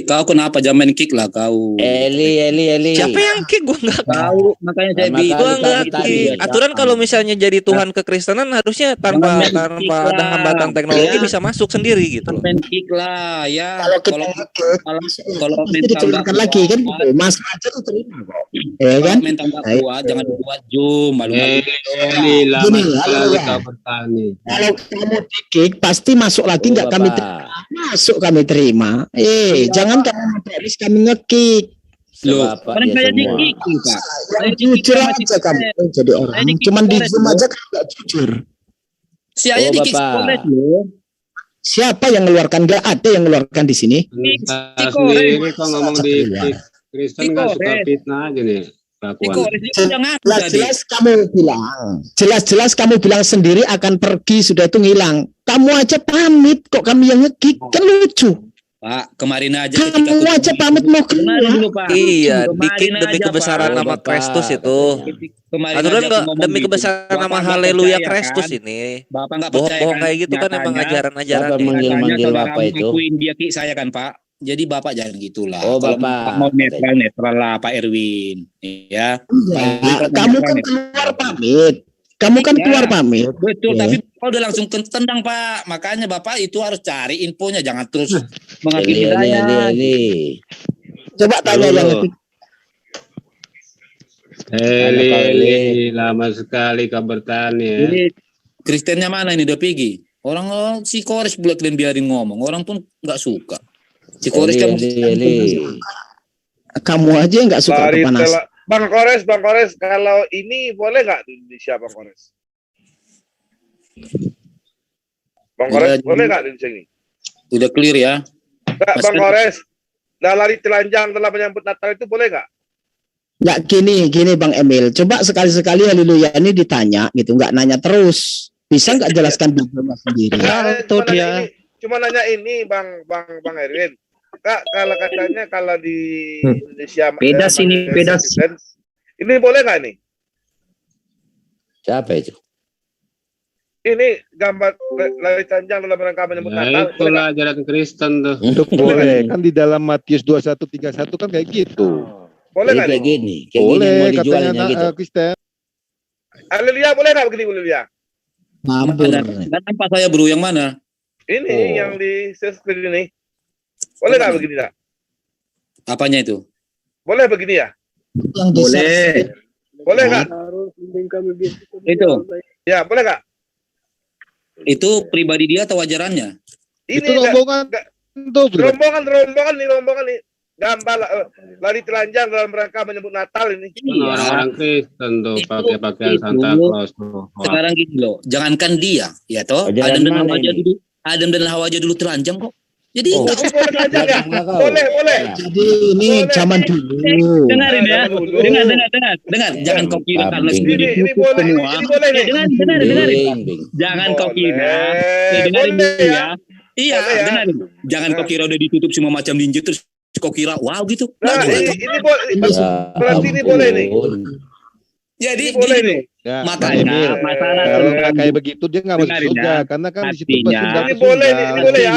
Speaker 2: Kau kenapa jangan main kick lah kau?
Speaker 13: Eli.
Speaker 10: Siapa yang kick? Gua nggak
Speaker 2: tahu, makanya saya bilang.
Speaker 10: Gua nggak kick. Aturan kalau misalnya jadi Tuhan kekristenan harusnya tanpa ada hambatan teknologi bisa masuk sendiri gitu.
Speaker 2: Main kick lah ya.
Speaker 9: Kalau dikeluarkan lagi kan Mas aja tuh terima kok. Ya kan?
Speaker 2: Mental nggak kuat, jangan buat zoom.
Speaker 14: Eli, lama sekali kau bertani.
Speaker 9: Kalau kamu di-kick pasti masuk lagi nggak kami terima. Masuk kami terima. Jangan kamu materialis kami nge-kick.
Speaker 2: Loh, kan saya di-kick Pak.
Speaker 9: Jujur aja kamu jadi orang. Cuman di Zoom aja kan nggak jujur.
Speaker 2: Saya di-kick loh.
Speaker 9: Siapa yang ngeluarkan? Nggak ada yang ngeluarkan di sini.
Speaker 14: Sendiri kok ngomong di Kristen nggak suka fitnah aja nih.
Speaker 9: Jelas kamu bilang sendiri akan pergi, sudah itu ngilang. Kamu aja pamit kok kami yang nge-kick, kan lucu.
Speaker 2: Pak, kemarin aja
Speaker 9: kamu aja pamit mau keluar.
Speaker 10: Iya, di-kick demi kebesaran nama Kristus itu. Aturan enggak demi kebesaran nama Haleluya Kristus ini.
Speaker 2: Bapak enggak percaya
Speaker 10: bohong kayak gitu kan emang ajaran-ajaran
Speaker 13: manggil Bapak itu.
Speaker 2: Dia kick saya kan, Pak. Jadi Bapak jangan gitulah.
Speaker 13: Oh,
Speaker 2: kalau
Speaker 13: Bapak
Speaker 2: mau netral lah Pak Erwin. Ya.
Speaker 9: Kamu kan keluar pamit. Keluar pamit.
Speaker 2: Betul, tapi kalau udah langsung tendang Pak. Makanya Bapak itu harus cari infonya, jangan terus menghakimi saya.
Speaker 9: Coba tanya yang itu.
Speaker 14: Eli, lama sekali kau bertani ya.
Speaker 2: Ini Kristennya mana ini udah pergi? Orang si Kores buat kalian biarin ngomong. Orang pun nggak suka. Si Kores
Speaker 9: kamu aja nggak suka kepanasan.
Speaker 3: Bang Kores, kalau ini boleh nggak di Indonesia, Bang Kores? Bang Kores, boleh nggak di sini?
Speaker 2: Udah clear ya.
Speaker 3: Nggak, Bang Kores, lari telanjang telah menyambut Natal itu boleh nggak?
Speaker 9: Nggak, gini Bang Emil. Coba sekali-sekali haleluya ini ditanya gitu, nggak nanya terus. Bisa nggak jelaskan Bibelnya sendiri?
Speaker 3: Cuma nanya ini, Bang Erwin. Kak, kalau katanya kalau di Indonesia
Speaker 13: Beda sini, beda.
Speaker 3: ini boleh nggak nih?
Speaker 13: Siapa itu?
Speaker 3: Ini gambar lari telanjang dalam rangka menyambut
Speaker 14: Ya
Speaker 3: Natal.
Speaker 14: itulah ajaran Kristen tuh.
Speaker 11: Itu boleh kan di dalam Matius 21:31 kan kayak gitu.
Speaker 3: Boleh
Speaker 13: Jadi
Speaker 3: nggak
Speaker 13: kayak
Speaker 3: nih?
Speaker 13: gini, kayak gini
Speaker 11: Boleh
Speaker 13: mau
Speaker 11: katanya
Speaker 13: dijualnya gitu.
Speaker 11: Kristen.
Speaker 3: Haleluya boleh nggak begini haleluya?
Speaker 2: Nggak nampak saya bro, yang mana?
Speaker 3: Ini
Speaker 13: Oh.
Speaker 3: yang di screen ini. Boleh nggak begini nak?
Speaker 2: Apanya itu?
Speaker 3: Boleh begini ya?
Speaker 13: Boleh.
Speaker 3: Boleh nggak?
Speaker 2: Itu.
Speaker 3: Ya boleh nggak?
Speaker 2: Itu pribadi dia atau wajarannya?
Speaker 3: Ini
Speaker 11: Itu rombongan tuh.
Speaker 3: rombongan nih. Gambar lari telanjang dalam rangka menyambut Natal ini.
Speaker 14: Orang-orang Kristen tuh pakai pakaian
Speaker 2: itu.
Speaker 14: Santa Claus tuh. Wah.
Speaker 2: Sekarang gini loh, jangankan dia, ya toh.
Speaker 13: Ajaran
Speaker 2: Adam dan
Speaker 13: mana
Speaker 2: Hawa aja
Speaker 13: ini?
Speaker 2: dulu. Adam dan Hawa aja dulu telanjang kok. Jadi
Speaker 13: Oh.
Speaker 2: nggak
Speaker 3: Boleh telanjang ya? Boleh.
Speaker 9: Jadi ini zaman dulu.
Speaker 2: dengarin ya, dengar. Jangan kau kira karena sudah
Speaker 3: Ini
Speaker 2: ditutup
Speaker 3: boleh,
Speaker 2: semua.
Speaker 3: ini boleh nih.
Speaker 2: Dengarin.
Speaker 13: Bing.
Speaker 2: Jangan kau kira.
Speaker 3: Boleh.
Speaker 2: Dengarin
Speaker 3: Boleh
Speaker 2: dulu
Speaker 3: ya.
Speaker 2: ya. Iya,
Speaker 3: Boleh ya.
Speaker 2: dengarin. Jangan kau kira udah ditutup semua macam ninja terus kau kira wow gitu.
Speaker 3: Nah, ini boleh. Berarti ini boleh nih.
Speaker 2: Jadi
Speaker 3: Ini boleh
Speaker 2: gini
Speaker 3: nih.
Speaker 2: loh.
Speaker 11: Ya,
Speaker 2: Makanya
Speaker 11: Bang Emil,
Speaker 2: masalah
Speaker 11: kalau nggak
Speaker 2: tentang
Speaker 11: kayak begitu dia nggak masuk
Speaker 2: dengarin
Speaker 11: surga
Speaker 2: ya.
Speaker 11: karena kan di situ
Speaker 2: Artinya,
Speaker 11: pasti nggak
Speaker 3: ini
Speaker 11: masuk
Speaker 3: boleh
Speaker 11: surga.
Speaker 3: nih, ini boleh ya.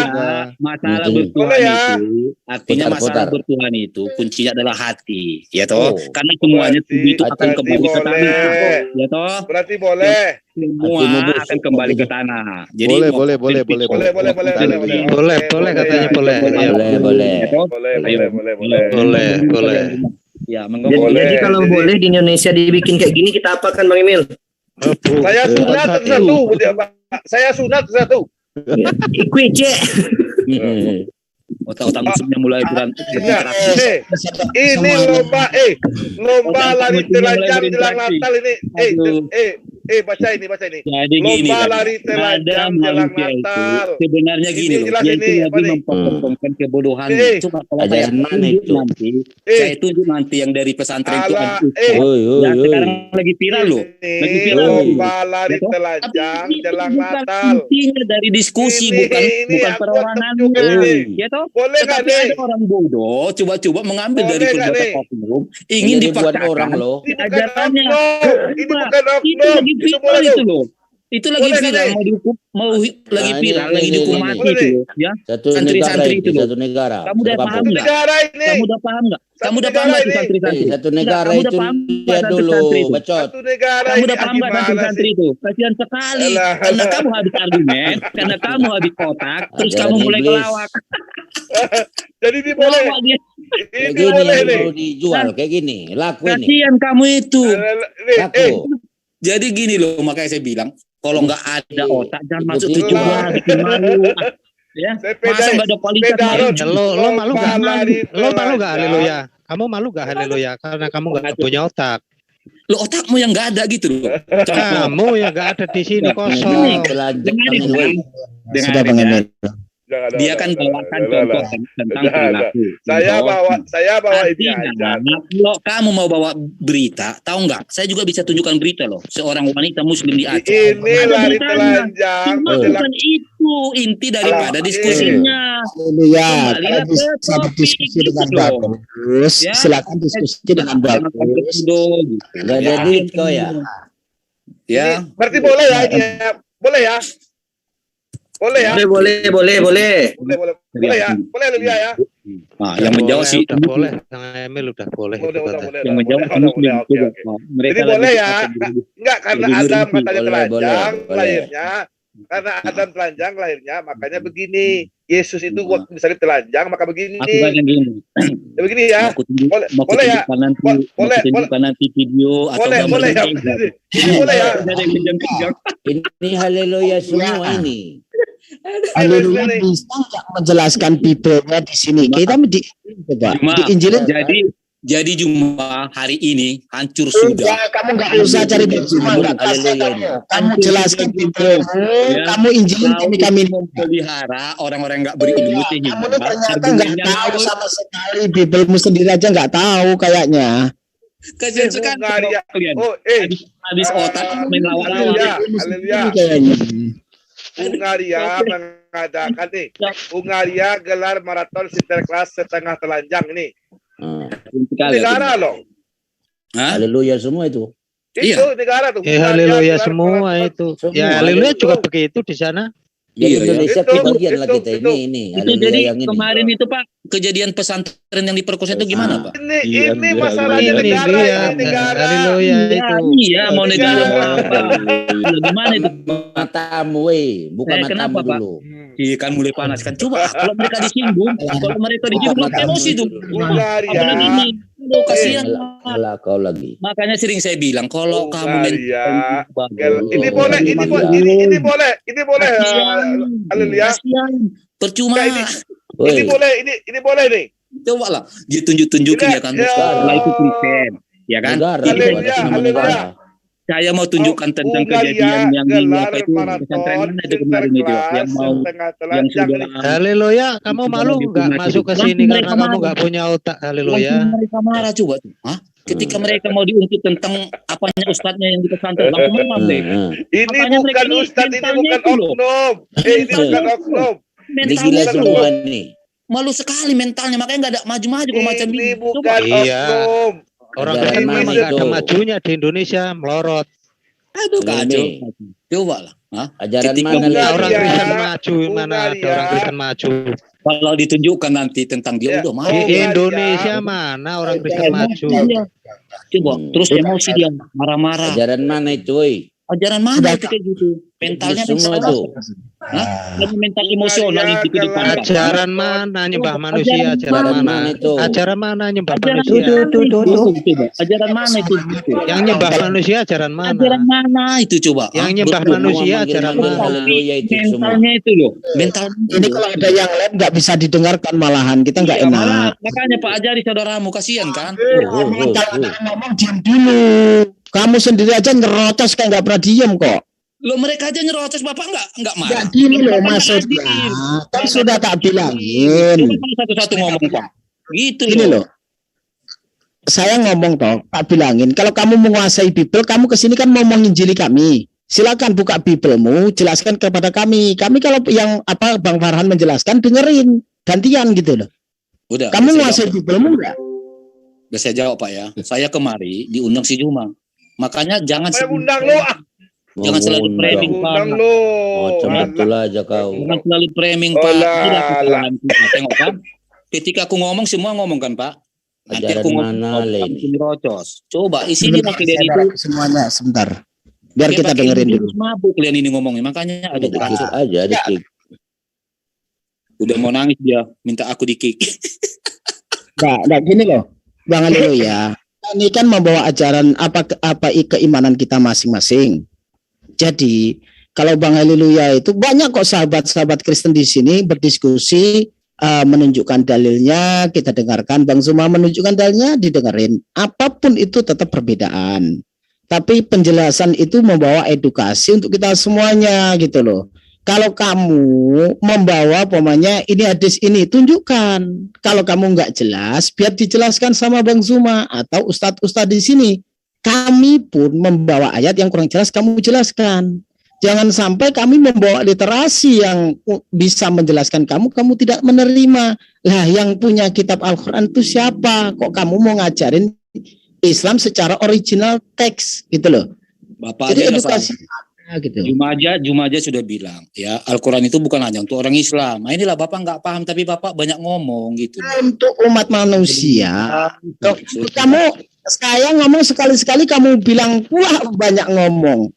Speaker 2: masalah
Speaker 13: Hmm.
Speaker 2: bertuhan
Speaker 3: Boleh ya.
Speaker 2: itu artinya
Speaker 13: Putar,
Speaker 2: masalah
Speaker 13: putar.
Speaker 2: bertuhan itu kuncinya adalah hati, ya toh.
Speaker 13: Oh.
Speaker 2: Karena semuanya
Speaker 3: Berarti-
Speaker 2: itu akan
Speaker 3: berarti
Speaker 2: kembali ke tanah,
Speaker 3: boleh.
Speaker 2: ya toh.
Speaker 3: Berarti boleh.
Speaker 2: Semua
Speaker 13: Hatimu busuk,
Speaker 2: akan kembali ke tanah. Jadi
Speaker 11: Boleh,
Speaker 2: mau
Speaker 11: boleh, boleh,
Speaker 2: kritik,
Speaker 11: boleh,
Speaker 3: Boleh.
Speaker 4: Boleh katanya boleh.
Speaker 2: ya.
Speaker 13: Boleh.
Speaker 2: Ya toh?
Speaker 3: Boleh.
Speaker 4: Boleh.
Speaker 2: Ya,
Speaker 13: Jadi,
Speaker 3: Boleh.
Speaker 13: jadi kalau
Speaker 3: Jadi-
Speaker 13: boleh di Indonesia dibikin kayak gini kita apakan Bang Emil?
Speaker 3: Saya sunat satu, Pak. Saya sunat satu.
Speaker 13: Kuece.
Speaker 2: Otak-otak musuhnya mulai berantem.
Speaker 3: Ini lomba lari telanjang jelang Natal ini. Baca ini.
Speaker 2: Jadi gini
Speaker 3: Lomba
Speaker 2: kan,
Speaker 3: lari telanjang
Speaker 2: ada
Speaker 3: jelang
Speaker 2: manusia itu
Speaker 3: Natal.
Speaker 2: sebenarnya gini
Speaker 3: Ini
Speaker 2: loh,
Speaker 3: jelas
Speaker 2: dia
Speaker 3: ini,
Speaker 2: itu
Speaker 3: apa
Speaker 2: lagi
Speaker 3: nih?
Speaker 2: mempertontonkan kebodohan. Coba kalau saya
Speaker 13: Ajaran mana
Speaker 2: tunjuk
Speaker 13: itu?
Speaker 2: nanti, saya tunjuk nanti yang dari pesantren itu
Speaker 3: Alah,
Speaker 2: ada yang sekarang lagi viral loh, lagi
Speaker 3: Ini
Speaker 2: viral.
Speaker 3: lomba lari
Speaker 2: Ya toh?
Speaker 3: telanjang
Speaker 2: Tapi ini
Speaker 3: jelang
Speaker 2: bukan
Speaker 3: Natal.
Speaker 2: intinya dari diskusi,
Speaker 3: Ini
Speaker 2: bukan
Speaker 3: aku
Speaker 2: perorangannya,
Speaker 3: tunjukkan ini.
Speaker 2: ya toh.
Speaker 3: Boleh nggak
Speaker 2: Tetapi
Speaker 3: nih?
Speaker 2: ada orang bodoh coba-coba mengambil
Speaker 3: Boleh
Speaker 2: dari
Speaker 3: nggak
Speaker 2: perbuatan
Speaker 3: nih?
Speaker 2: oknum, ingin
Speaker 13: Ini buat
Speaker 2: dipaksakan
Speaker 13: orang loh.
Speaker 3: Ini bukan
Speaker 2: ajarannya.
Speaker 3: oknum. Ini bukan
Speaker 2: Itu
Speaker 3: oknum.
Speaker 2: lagi
Speaker 3: Itu
Speaker 2: viral
Speaker 3: boleh
Speaker 2: itu
Speaker 3: tuh.
Speaker 2: loh. Itu lagi
Speaker 3: Boleh nggak
Speaker 2: viral
Speaker 3: nih?
Speaker 2: mau dihukum, lagi
Speaker 13: Nah,
Speaker 2: viral,
Speaker 13: ini,
Speaker 2: lagi
Speaker 13: ini,
Speaker 2: dihukum
Speaker 13: ini.
Speaker 2: mati
Speaker 3: Boleh
Speaker 2: itu
Speaker 3: nih?
Speaker 2: loh, ya.
Speaker 13: Satu
Speaker 2: Santri-santri
Speaker 13: negara
Speaker 2: itu loh.
Speaker 13: satu negara.
Speaker 2: Kamu udah
Speaker 13: satu
Speaker 2: paham
Speaker 13: kampung.
Speaker 2: nggak?
Speaker 3: Negara ini.
Speaker 2: Kamu udah paham nggak? Kamu udah paham
Speaker 3: negara
Speaker 2: nggak itu
Speaker 3: ini.
Speaker 2: santri-santri?
Speaker 13: Satu
Speaker 2: Enggak,
Speaker 13: negara
Speaker 2: kamu udah
Speaker 13: itu
Speaker 2: paham nggak
Speaker 13: lihat dulu,
Speaker 2: santri-santri itu?
Speaker 13: bacot.
Speaker 3: Satu negara
Speaker 2: Kamu
Speaker 3: ini.
Speaker 2: udah paham nggak santri-santri itu? Kasihan sekali.
Speaker 3: Alah,
Speaker 2: Karena
Speaker 3: alah.
Speaker 2: kamu habis argumen, karena kamu habis kotak, terus
Speaker 13: Ajaran
Speaker 2: kamu mulai
Speaker 13: iblis.
Speaker 2: kelawak.
Speaker 3: Jadi ini boleh.
Speaker 2: Kelawak dia.
Speaker 13: Kayak
Speaker 3: Ini
Speaker 13: gini
Speaker 3: boleh
Speaker 13: yang
Speaker 3: nih.
Speaker 13: mau dijual kayak gini. Laku ini.
Speaker 2: Kasihan kamu itu.
Speaker 13: Laku.
Speaker 2: Jadi gini loh, makanya saya bilang, kalau nggak ada otak, jangan masuk
Speaker 13: Itu
Speaker 2: tujuan,
Speaker 3: dia.
Speaker 2: bikin malu. Ya, masa nggak ada kualitas malu?
Speaker 4: Lo malu gak?
Speaker 3: Lari
Speaker 4: Lo malu gak
Speaker 3: telanjang.
Speaker 4: haleluya? Kamu malu gak haleluya? Karena kamu gak punya otak.
Speaker 2: Lo otakmu yang nggak ada gitu loh.
Speaker 4: Kamu yang gak ada di sini
Speaker 2: Ini,
Speaker 4: kosong.
Speaker 2: dengarin ya.
Speaker 9: Sudah Bang
Speaker 2: Dengarin ya.
Speaker 9: Emil.
Speaker 2: Dia kan bawakan contoh tentang perilaku.
Speaker 3: Saya bawa ini
Speaker 2: Artinya,
Speaker 3: aja.
Speaker 2: kalau kamu mau bawa berita, tahu nggak? Saya juga bisa tunjukkan berita loh. Seorang wanita Muslim di Aceh.
Speaker 3: Ini
Speaker 2: Ada
Speaker 3: lari
Speaker 2: beritanya.
Speaker 3: telanjang
Speaker 2: Cuma
Speaker 3: jelang
Speaker 2: bukan itu inti daripada
Speaker 3: Alah,
Speaker 2: diskusinya.
Speaker 9: Haleluya.
Speaker 2: Kembalilah
Speaker 9: Kalau bisa
Speaker 2: ke topik
Speaker 9: berdiskusi dengan
Speaker 2: gitu loh.
Speaker 9: bagus,
Speaker 2: Ya.
Speaker 9: silakan diskusi dengan bagus.
Speaker 13: Gak ada duit kau ya.
Speaker 2: Ya.
Speaker 3: Berarti boleh ya ini ya. Boleh ya. Boleh ya.
Speaker 13: Boleh.
Speaker 3: Boleh ya. Boleh Haleluya ya.
Speaker 2: Nah, yang menjawab sih
Speaker 4: Udah boleh. Kang Emil udah boleh.
Speaker 2: yang menjawab
Speaker 3: Udah,
Speaker 2: Muslim
Speaker 3: oke,
Speaker 2: juga.
Speaker 3: oke.
Speaker 2: Nah, mereka
Speaker 3: Jadi boleh
Speaker 2: lagi
Speaker 3: ya.
Speaker 2: apa,
Speaker 3: Enggak karena
Speaker 2: Lebih
Speaker 3: Adam
Speaker 2: ngeri.
Speaker 3: katanya
Speaker 13: Boleh,
Speaker 3: telanjang
Speaker 13: boleh.
Speaker 3: lahirnya. Karena Adam telanjang lahirnya, makanya begini. Yesus itu waktu misalnya telanjang, maka begini.
Speaker 2: Aku banyak gini.
Speaker 3: Ya begini ya.
Speaker 2: Mau
Speaker 3: Boleh ya.
Speaker 2: tunjukkan nanti,
Speaker 3: Boleh,
Speaker 2: mau tunjukkan nanti video atau
Speaker 3: Boleh,
Speaker 2: gambar
Speaker 3: boleh ya.
Speaker 2: gambar.
Speaker 3: Ini boleh ya.
Speaker 2: Ada yang kejang-kejang.
Speaker 13: Ini haleluya semua ini.
Speaker 9: Haleluya bisa nggak menjelaskan Biblenya di sini? Kita di coba
Speaker 2: Cuma,
Speaker 9: di Injil.
Speaker 2: jadi Juma hari ini hancur sudah.
Speaker 9: Enggak, kamu nggak usah cari Bible, nggak usah kamu. Kamu jelaskan Biblemu,
Speaker 2: Ya.
Speaker 9: kamu Injilin kami.
Speaker 2: Memelihara orang-orang nggak berilmu sehingga
Speaker 9: Kamu ini ternyata nggak
Speaker 2: argumennya
Speaker 9: tahu
Speaker 2: ngawur.
Speaker 9: sama sekali Biblemu sendiri aja nggak tahu kayaknya.
Speaker 2: Kasihan sekali kalian.
Speaker 3: Oh,
Speaker 2: habis otak main lawak-lawak.
Speaker 3: Haleluya.
Speaker 9: Kayaknya.
Speaker 3: Hungaria mengadakan nih. Hungaria gelar maraton Sinterklas setengah telanjang ini. Negara loh.
Speaker 13: Haleluya semua itu.
Speaker 3: Itu negara tuh.
Speaker 4: Haleluya semua itu. Ya haleluya juga begitu di sana.
Speaker 13: Jadi Indonesia kebagian lah kita ini.
Speaker 2: Itu jadi kemarin itu Pak, kejadian pesantren yang diperkosa itu gimana Pak?
Speaker 3: Ini masalahnya negara, ini negara.
Speaker 4: Haleluya itu.
Speaker 2: Iya, mau negara mau apa? Gimana itu?
Speaker 13: Matamu, bukan matamu dulu.
Speaker 2: Iya kan mulai panas kan. Coba kalau mereka disinggung, emosi tuh. Apalagi ini, kasihan.
Speaker 13: Alah kau lagi.
Speaker 2: Makanya sering saya bilang kalau kamu
Speaker 3: ini boleh. Haleluya.
Speaker 2: Percuma.
Speaker 3: Ini boleh nih.
Speaker 2: Coba lah, dia tunjukin ya kan. Setelah itu Kristen, ya kan?
Speaker 3: Haleluya.
Speaker 2: Saya mau tunjukkan tentang kejadian yang di apa itu pesantren mana itu kemarin itu yang mau yang sudah.
Speaker 4: Haleluya, kamu malu nggak masuk ke sini karena kamu nggak punya otak. Haleluya.
Speaker 2: Mereka marah coba tuh. Ketika mereka mau diungkit tentang apanya ustadznya yang di pesantren, langsung marah mereka.
Speaker 3: Ini bukan ustadz, ini bukan oknum. Ini bukan oknum.
Speaker 13: Ini gila semua nih.
Speaker 2: Malu sekali mentalnya, makanya nggak ada maju-maju macam ini.
Speaker 3: Ini bukan oknum.
Speaker 4: Orang Kristen memang nggak ada majunya di Indonesia, melorot.
Speaker 2: Aduh kacau. Coba lah.
Speaker 13: Ajaran mana
Speaker 4: orang Kristen maju, mana ada orang Kristen maju?
Speaker 2: Kalau ditunjukkan nanti tentang dia udah marah.
Speaker 4: Di Indonesia mana orang Kristen maju?
Speaker 2: Coba terus emosi dia marah-marah.
Speaker 13: Ajaran mana itu, woi?
Speaker 2: Ajaran mana itu kayak gitu? Mentalnya
Speaker 13: semua tuh.
Speaker 2: Mental emosional itu di depan.
Speaker 4: Ajaran mana nyembah manusia? Ajaran mana itu? Ajaran mana nyembah manusia?
Speaker 2: Ajaran mana itu?
Speaker 4: Yang nyembah manusia ajaran mana?
Speaker 2: Ajaran mana itu coba?
Speaker 4: Yang nyembah manusia ajaran mana?
Speaker 2: Mentalnya itu loh. Mental.
Speaker 9: Ini kalau ada yang lain nggak bisa didengarkan malahan kita nggak enak.
Speaker 2: Makanya Pak ajari saudaramu kasihan kan?
Speaker 9: Ngomong diam dulu. Kamu sendiri aja nyerocos kayak nggak pernah diem kok.
Speaker 2: Lo mereka aja nyerocos, Bapak nggak marah.
Speaker 9: Nggak gini loh maksudnya. Kan sudah tak bilangin.
Speaker 2: Satu-satu ngomong Pak. Gitu
Speaker 9: Gini loh. Saya ngomong toh, tak bilangin. Kalau kamu menguasai Bible, kamu kesini kan mau menginjili kami. Silakan buka Biblemu, jelaskan kepada kami. Kami kalau yang apa Bang Farhan menjelaskan, dengerin. Gantian gitu loh.
Speaker 2: Udah.
Speaker 9: Kamu menguasai Biblemu nggak?
Speaker 2: Udah saya jawab Pak ya. Saya kemari diundang si Juma. Makanya jangan
Speaker 3: undang lo.
Speaker 2: Jangan selalu framing Pak.
Speaker 13: Macam betul aja kau.
Speaker 2: Jangan selalu framing Pak. Tengok kan. Ketika aku ngomong semua ngomong kan Pak. Nanti aku ngomong rocos. Coba isi dia pakai dia itu
Speaker 9: semuanya sebentar. Biar kita dengerin dulu.
Speaker 2: Mabuk kalian ini ngomongnya. Makanya ada
Speaker 13: dikit aja dikit.
Speaker 2: Udah mau nangis dia, minta aku di-kick.
Speaker 9: Nggak gini loh. Bang Haleluya. Ini kan membawa ajaran apa keimanan kita masing-masing. Jadi kalau Bang Haleluya itu banyak kok sahabat-sahabat Kristen di sini berdiskusi, menunjukkan dalilnya, kita dengarkan. Bang Zuma menunjukkan dalilnya, didengarin. Apapun itu tetap perbedaan. Tapi penjelasan itu membawa edukasi untuk kita semuanya gitu loh. Kalau kamu membawa pokoknya ini hadis ini, tunjukkan. Kalau kamu nggak jelas, biar dijelaskan sama Bang Zuma atau ustadz-ustadz di sini. Kami pun membawa ayat yang kurang jelas, kamu jelaskan. Jangan sampai kami membawa literasi yang bisa menjelaskan kamu tidak menerima. Lah yang punya kitab Al-Quran itu siapa? Kok kamu mau ngajarin Islam secara original teks gitu loh.
Speaker 2: Bapak
Speaker 9: jadi edukasi gitu.
Speaker 2: Juma aja sudah bilang ya Al-Quran itu bukan hanya untuk orang Islam. Nah, inilah Bapak nggak paham tapi Bapak banyak ngomong gitu.
Speaker 9: Untuk umat manusia. Kamu saya ngomong sekali-sekali kamu bilang wah banyak ngomong.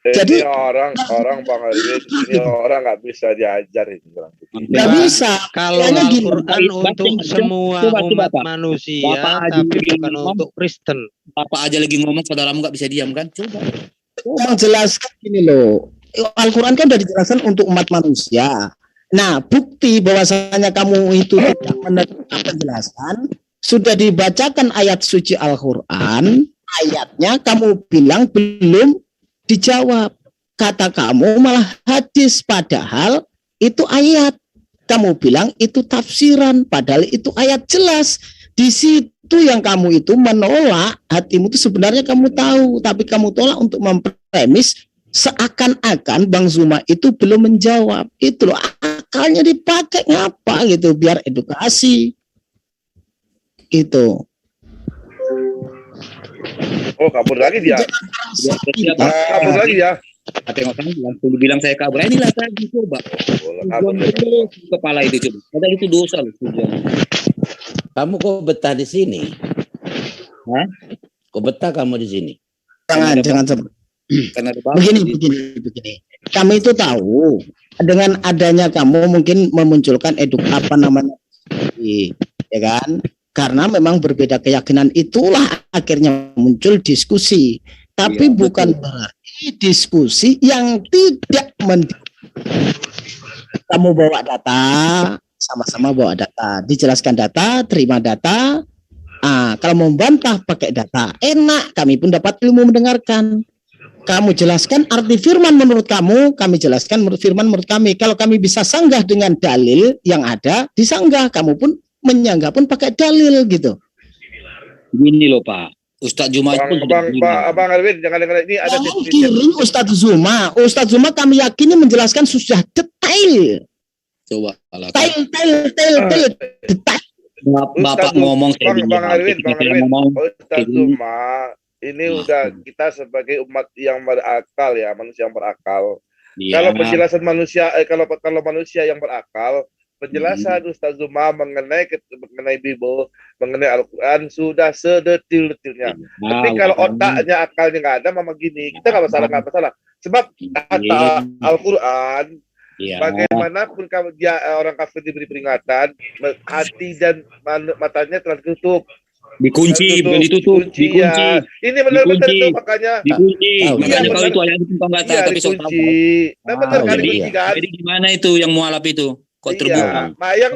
Speaker 3: Jadi orang Bang Haris, ini orang nggak bisa diajarin.
Speaker 4: Nggak bisa. Kalau Al-Quran untuk semua umat manusia, tapi bukan untuk Kristen.
Speaker 2: Bapak aja lagi ngomong, saudaramu nggak bisa diam kan? Coba.
Speaker 9: Yang jelaskan gini loh, Al-Quran kan sudah dijelaskan untuk umat manusia. Nah, bukti bahwasanya kamu itu tidak menerima penjelasan, sudah dibacakan ayat suci Al-Quran, ayatnya kamu bilang belum dijawab. Kata kamu malah hadis, padahal itu ayat. Kamu bilang itu tafsiran, padahal itu ayat jelas. Di situ yang kamu itu menolak, hatimu itu sebenarnya kamu tahu, tapi kamu tolak untuk mempremis seakan-akan Bang Zuma itu belum menjawab. Itu loh, akalnya dipakai ngapa gitu, biar edukasi gitu.
Speaker 3: Oh, kabur lagi dia. Kabur lagi dia.
Speaker 2: Tengok kan langsung bilang saya kabur. Inilah tadi coba. Tujuan kepala itu coba. Padahal itu dosa loh tujuan.
Speaker 13: Kamu kok betah di sini?
Speaker 2: Hah?
Speaker 13: Kok betah kamu di sini?
Speaker 9: Jangan begini. Kami itu tahu dengan adanya kamu mungkin memunculkan ya kan? Karena memang berbeda keyakinan, itulah akhirnya muncul diskusi. Tapi bukan berarti diskusi yang tidak kamu bawa data, sama-sama bawa data, dijelaskan data, terima data. Kalau membantah pakai data, enak, kami pun dapat ilmu mendengarkan. Kamu jelaskan arti firman menurut kamu, kami jelaskan firman menurut kami. Kalau kami bisa sanggah dengan dalil yang ada, disanggah. Kamu pun menyanggah pun pakai dalil gitu.
Speaker 2: Gini loh Pak, Ustadz Zuma pun
Speaker 3: Bang Arwin, jangan dengar ini ada
Speaker 9: kirim Ustadz Zuma. Ustadz Zuma kami yakini menjelaskan sudah detail.
Speaker 2: Coba
Speaker 9: Detail.
Speaker 2: Bapak ngomong
Speaker 3: Bang Arwin, Ustadz Zuma ini udah kita sebagai umat yang berakal ya, manusia yang berakal. Kalau penjelasan manusia, kalau manusia yang berakal, penjelasan Ustaz Zuma mengenai Bible, mengenai Al-Quran sudah sedetil-detilnya. Tapi kalau otaknya, akalnya nggak ada, memang gini, kita nggak masalah. Sebab kata Al-Quran, bagaimanapun dia orang kafir diberi peringatan, hati dan matanya telah ditutup.
Speaker 2: Dikunci, bukan ditutup, dikunci.
Speaker 3: Ya. Ini benar-benar itu makanya.
Speaker 2: Dikunci. Makanya kalau itu ayat itu nggak tahu, tapi sok tahu.
Speaker 3: Benar kan dikunci kan?
Speaker 2: Jadi gimana itu yang mualaf itu? Kok terbuka?
Speaker 3: Nah, yang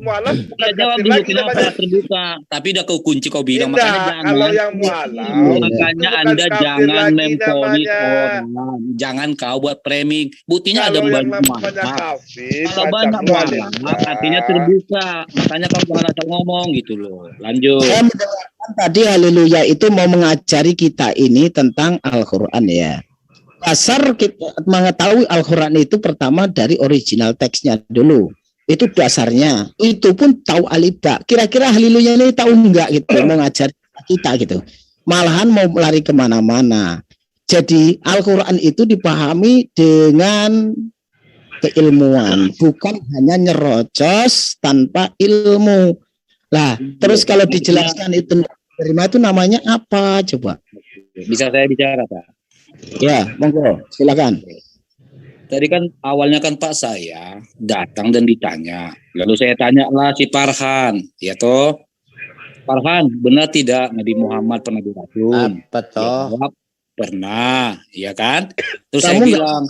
Speaker 3: mualaf bukan
Speaker 2: jawab dulu kenapa terbuka, tapi udah kau kunci kau bilang. Makanya jangan.
Speaker 3: Kalau yang mualaf,
Speaker 2: makanya Anda jangan memponis orang, jangan kau buat framing. Buktinya ada banyak mualaf. Kalau banyak mualaf, artinya terbuka. Makanya kau jangan asal ngomong gitu loh. Lanjut.
Speaker 9: Saya mendengarkan tadi haleluya itu mau mengajari kita ini tentang Al-Quran ya. Dasar kita mengetahui Al-Quran itu pertama dari original teksnya dulu. Itu dasarnya. Itu pun tahu alibak. Kira-kira haleluya ini tahu enggak gitu. Mau ngajar kita gitu. Malahan mau lari kemana-mana. Jadi Al-Quran itu dipahami dengan keilmuan. Bukan hanya nyerocos tanpa ilmu. Lah, terus kalau dijelaskan itu terima itu namanya apa coba?
Speaker 2: Bisa saya bicara Pak?
Speaker 9: Ya, monggo, silakan.
Speaker 2: Tadi kan awalnya kan Pak saya datang dan ditanya. Lalu saya tanya lah si Farhan, ya toh. Farhan, benar tidak Nabi Muhammad pernah diracun?
Speaker 13: Apa toh?
Speaker 2: Ya, pernah, ya kan? Terus
Speaker 9: Kamu
Speaker 2: saya bilang,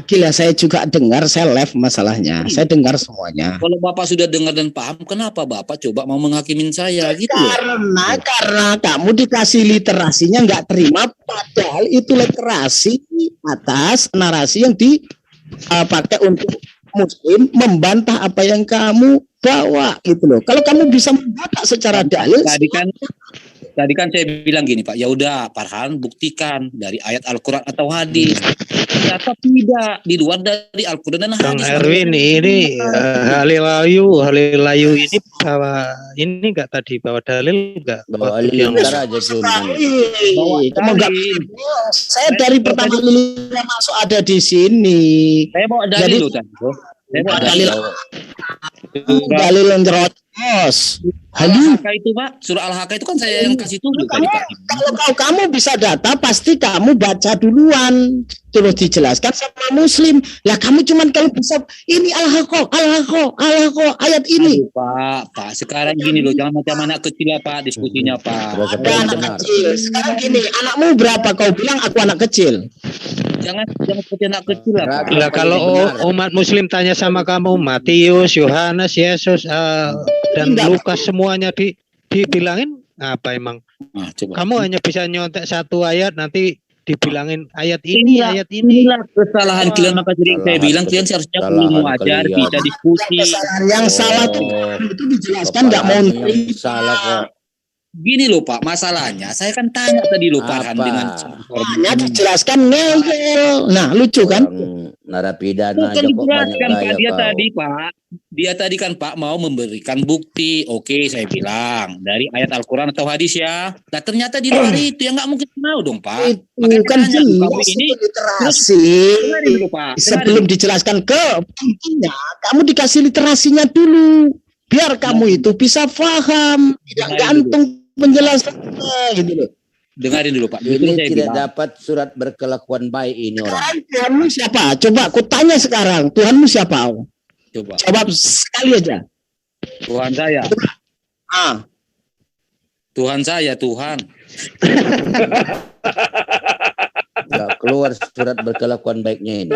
Speaker 9: gila, saya juga dengar, saya live masalahnya. Saya dengar semuanya.
Speaker 2: kalau Bapak sudah dengar dan paham, kenapa Bapak coba mau menghakimin saya gitu?
Speaker 9: Karena kamu dikasih literasinya nggak terima, padahal itu literasi atas narasi yang dipakai untuk Muslim membantah apa yang kamu bawa gitu loh. Kalau kamu bisa membantah secara dalil,
Speaker 2: Tadi kan saya bilang gini Pak, ya udah Farhan buktikan dari ayat Al-Quran atau hadis. Ternyata tidak, di luar dari Al-Quran dan hadis.
Speaker 4: Bang Erwin ini halilayu ini bawa ini enggak tadi bawa dalil enggak?
Speaker 13: Bawa dalil aja
Speaker 9: saya dari pertama kali masuk ada di sini.
Speaker 2: Saya bawa dalil loh tadi. Saya bawa
Speaker 9: dalil yang terus.
Speaker 2: Al-Haqqa itu Pak, surah Al-Haqqa itu kan saya yang kasih tunjuk tadi Pak.
Speaker 9: Kalau kamu bisa data, pasti kamu baca duluan, terus dijelaskan sama Muslim. Lah kamu cuman kalau bisa ini Al-Haqqa ayat ini.
Speaker 2: Aduh, Pak, sekarang gini loh, jangan macam anak kecil ya Pak, diskusinya Pak.
Speaker 9: Ada anak kecil. Sekarang gini, anakmu berapa? Kau bilang aku anak kecil.
Speaker 2: Jangan seperti anak kecil lah Pak.
Speaker 4: Lah kalau umat Muslim tanya sama kamu, Matius, Yohanes, Yesus, dan Lukas semuanya dibilangin apa emang?
Speaker 2: Nah, coba.
Speaker 4: Kamu hanya bisa nyontek satu ayat, nanti dibilangin ayat ini, ayat ini.
Speaker 2: Inilah kesalahan kalian, maka jadi saya bilang kalian seharusnya perlu mengajar, bisa diskusi.
Speaker 9: Yang salah itu dijelaskan nggak mau
Speaker 13: salah kok.
Speaker 2: Gini loh Pak, masalahnya saya kan tanya tadi loh Farhan dengan
Speaker 9: hanya dijelaskan ngeyel. Nah, lucu kan?
Speaker 13: Narapidana
Speaker 2: bukan
Speaker 13: aja kok banyak
Speaker 2: dijelaskan Pak,
Speaker 13: gaya
Speaker 2: dia
Speaker 13: kau.
Speaker 2: tadi Pak. Dia tadi kan Pak mau memberikan bukti. Oke, saya bilang dari ayat Al-Quran atau hadis ya. Nah ternyata di luar itu ya nggak mungkin mau dong Pak. Makanya
Speaker 9: Kan
Speaker 2: tanya kamu
Speaker 9: jelas
Speaker 2: ini
Speaker 9: itu
Speaker 2: terus
Speaker 9: literasi.
Speaker 2: dengarin dulu Pak.
Speaker 9: Sebelum dijelaskan ke pentingnya, kamu dikasih literasinya dulu. Biar kamu itu bisa paham, tidak gantung penjelasannya gitu loh.
Speaker 2: Dengarin dulu Pak.
Speaker 13: Ini tidak dapat surat berkelakuan baik ini orang.
Speaker 9: Tuhanmu siapa? Coba aku tanya sekarang, Tuhanmu siapa?
Speaker 2: Coba.
Speaker 9: Jawab sekali aja.
Speaker 2: Tuhan saya.
Speaker 9: Ah.
Speaker 2: Tuhan saya, Tuhan.
Speaker 13: Nggak keluar surat berkelakuan baiknya ini.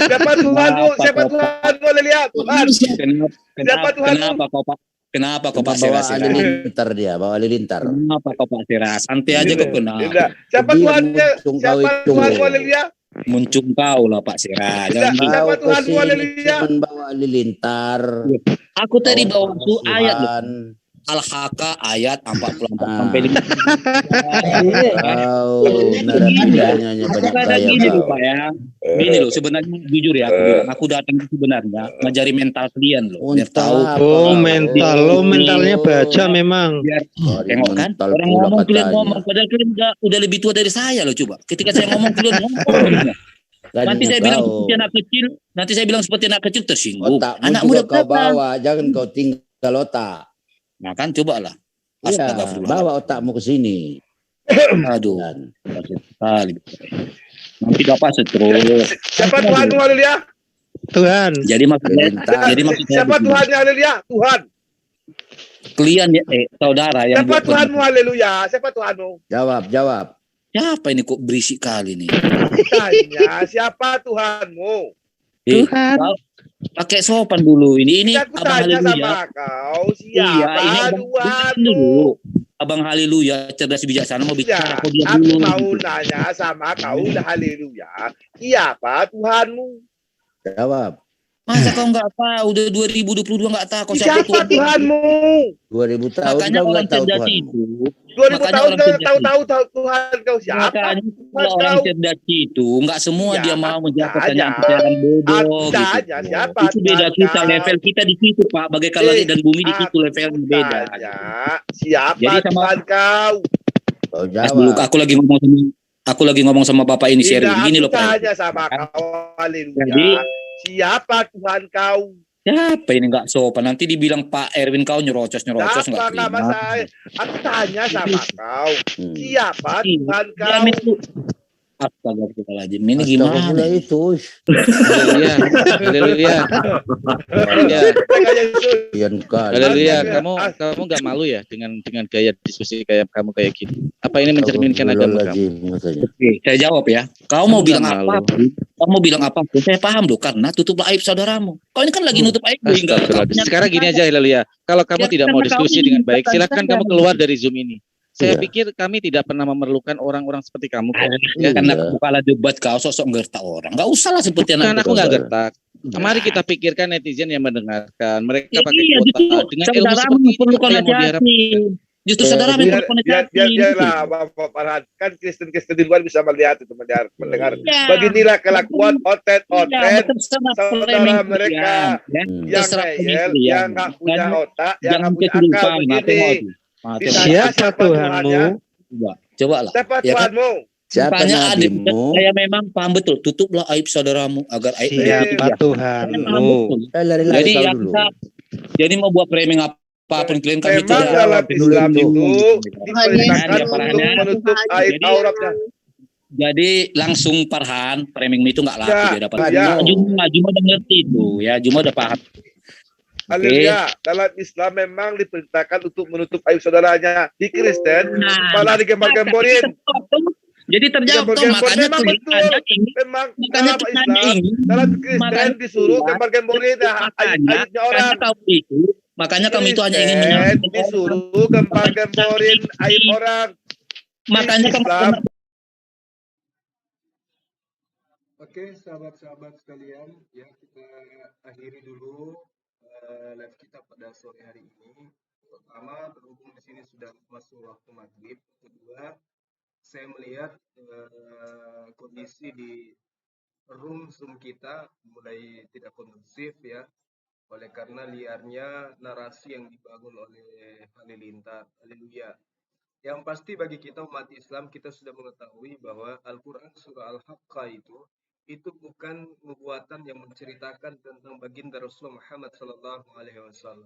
Speaker 3: Siapa Tuhanmu? Siapa Tuhanmu? Lihat Tuhan. Siapa Tuhanmu?
Speaker 2: Kenapa kau Pak
Speaker 13: bawa
Speaker 2: Siras?
Speaker 13: halilintar dia, bawa halilintar.
Speaker 2: Kenapa kau Pak Siras? Santai aja kau kenal.
Speaker 3: Siapa Tuhannya? Siapa Tuhanmu? Lihat.
Speaker 2: Muncul kau lah Pak Siras.
Speaker 3: Siapa Tuhanmu? Lihat.
Speaker 13: Bawa halilintar.
Speaker 2: Aku tadi bawa itu ayat loh. Al-Haqqa ayat 44 sampai 50.
Speaker 13: Narapidanya banyak gaya.
Speaker 2: Gini loh Pak ya. Gini loh sebenarnya jujur ya aku bilang aku datang sebenarnya ngajari mental kalian loh. Biar tahu.
Speaker 4: Oh mental, lo mentalnya baja memang.
Speaker 2: Biar tengok kan orang ngomong kalian ngomong padahal kalian udah lebih tua dari saya loh coba. Ketika saya ngomong kalian ngomong. Nanti saya bilang seperti anak kecil, nanti saya bilang seperti anak kecil tersinggung.
Speaker 13: Anak muda kau bawa, jangan kau tinggal otak.
Speaker 2: Nah kan coba lah.
Speaker 13: Ya, bawa otakmu ke sini.
Speaker 2: Aduh. Sekali. Nanti dapat stroke.
Speaker 3: Siapa Tuhanmu? Haleluya.
Speaker 4: Tuhan.
Speaker 2: Jadi maksudnya
Speaker 3: siapa Tuhannya? Haleluya. Tuhan.
Speaker 2: Kalian ya saudara yang
Speaker 3: siapa Tuhanmu? Haleluya. Siapa Tuhanmu?
Speaker 13: Jawab.
Speaker 2: Siapa ini kok berisik kali nih?
Speaker 3: Tanya siapa Tuhanmu?
Speaker 2: Tuhan. Pakai sopan dulu ini
Speaker 3: aku tanya sama kau siapa
Speaker 2: Tuhanmu? Abang Haleluya cerdas bijaksana mau bicara
Speaker 3: aku mau nanya sama kau udah Haleluya siapa Tuhanmu?
Speaker 13: Jawab.
Speaker 2: Masa kau nggak tahu udah 2022 nggak tahu kau
Speaker 3: siapa Tuhanmu?
Speaker 13: 2000 tahun
Speaker 2: makanya orang cerdas itu
Speaker 3: 2000 tahun tahu Tuhan kau siapa?
Speaker 2: Orang cerdas itu nggak semua dia mau menjawab pertanyaan bodoh gitu.
Speaker 3: Siapa
Speaker 2: itu beda kita level kita di situ Pak bagaikan langit dan bumi di situ levelnya beda.
Speaker 3: Siapa Tuhan kau?
Speaker 2: Dulu aku lagi ngomong sama Bapak ini sharing gini loh Pak.
Speaker 3: Tanya sama kau Haleluya. Siapa Tuhan kau?
Speaker 2: Siapa ini nggak sopan? Nanti dibilang Pak Erwin kau nyerocos nggak terima.
Speaker 3: Nama saya? Aku tanya sama kau. Siapa Tuhan kau?
Speaker 2: Astagfirullahaladzim. Ini gimana
Speaker 13: itu?
Speaker 6: Haleluya. Haleluya. Kamu nggak malu ya dengan gaya diskusi kayak kamu kayak gini? Apa ini mencerminkan agama kamu?
Speaker 2: Oke, saya jawab ya. Kau mau bilang apa? Kau mau bilang apa? Saya paham loh karena tutuplah aib saudaramu. Kau ini kan lagi nutup aib hingga.
Speaker 6: Sekarang gini aja Haleluya. Kalau kamu tidak mau diskusi dengan baik, silakan kamu keluar dari Zoom ini. Saya pikir kami tidak pernah memerlukan orang-orang seperti kamu.
Speaker 2: Karena kepala debat kau sosok ngertak orang. Nggak usah lah seperti anak.
Speaker 6: Karena aku nggak gertak. Mari kita pikirkan netizen yang mendengarkan. Mereka pakai kuota dengan ilmu seperti itu yang mau diharapkan.
Speaker 2: Justru saudara
Speaker 3: biarlah Bapak Farhan kan Kristen di luar bisa melihat itu mendengar. Beginilah kelakuan otet saudara mereka yang ngeyel, yang nggak punya otak, yang nggak punya akal begini.
Speaker 4: Siapa Tuhanmu?
Speaker 2: Coba lah.
Speaker 3: Siapa Tuhanmu?
Speaker 2: Tanya adikmu. Saya memang paham betul. Tutuplah aib saudaramu agar aib
Speaker 4: siapa Tuhanmu?
Speaker 2: Jadi mau buat framing apapun kalian kami
Speaker 3: tidak. Dalam Islam itu diperintahkan untuk menutup aib auratnya.
Speaker 2: Jadi langsung Farhan framing itu nggak laku dia dapat. Juma udah ngerti itu ya. Juma udah paham.
Speaker 3: Haleluya. Dalam Islam memang diperintahkan untuk menutup aib saudaranya. Di Kristen malah digembar-gemborin.
Speaker 2: Jadi terjawab makanya
Speaker 3: memang betul. Memang dalam Islam, dalam Kristen disuruh gembar-gemborin aibnya orang.
Speaker 2: Makanya kami itu hanya ingin menyampaikan
Speaker 3: disuruh gembar-gemborin aib orang.
Speaker 2: Makanya kami.
Speaker 15: Oke, sahabat-sahabat sekalian, ya kita akhiri dulu live kita pada sore hari ini. Pertama, berhubung di sini sudah masuk waktu maghrib. Kedua, saya melihat kondisi di room Zoom kita mulai tidak kondusif ya, oleh karena liarnya narasi yang dibangun oleh Halilintar. Haleluya. Yang pasti bagi kita umat Islam, kita sudah mengetahui bahwa Al-Quran surah Al-Haqqah itu bukan nubuatan yang menceritakan tentang baginda Rasulullah Muhammad SAW.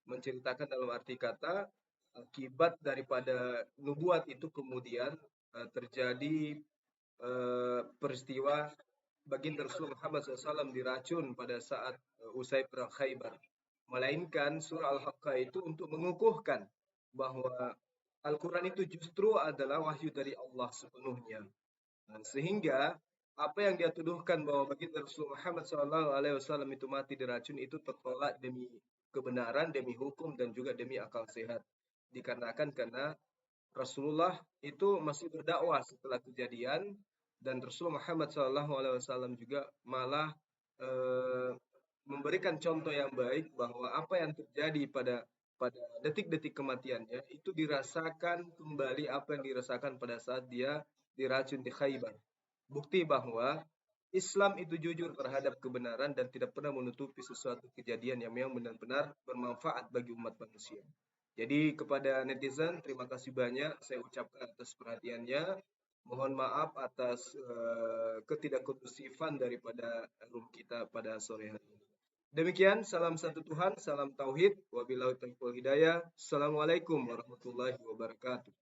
Speaker 15: Menceritakan dalam arti kata, akibat daripada nubuat itu kemudian terjadi peristiwa baginda Rasulullah Muhammad SAW diracun pada saat usai perang Khaybar. Melainkan surah Al-Haqqah itu untuk mengukuhkan bahwa Al-Quran itu justru adalah wahyu dari Allah sepenuhnya. Sehingga apa yang dia tuduhkan bahwa baginda Rasulullah Muhammad SAW itu mati diracun itu tertolak demi kebenaran, demi hukum, dan juga demi akal sehat. Dikarenakan karena Rasulullah itu masih berdakwah setelah kejadian, dan Rasulullah Muhammad SAW juga malah memberikan contoh yang baik bahwa apa yang terjadi pada detik-detik kematiannya itu dirasakan kembali apa yang dirasakan pada saat dia diracun di Khaybar. Bukti bahwa Islam itu jujur terhadap kebenaran dan tidak pernah menutupi sesuatu kejadian yang memang benar-benar bermanfaat bagi umat manusia. Jadi kepada netizen, terima kasih banyak saya ucapkan atas perhatiannya. Mohon maaf atas ketidakkondusifan daripada room kita pada sore hari ini. Demikian, salam satu Tuhan, salam tauhid, wabillahi taufiq wal hidayah. Assalamualaikum warahmatullahi wabarakatuh.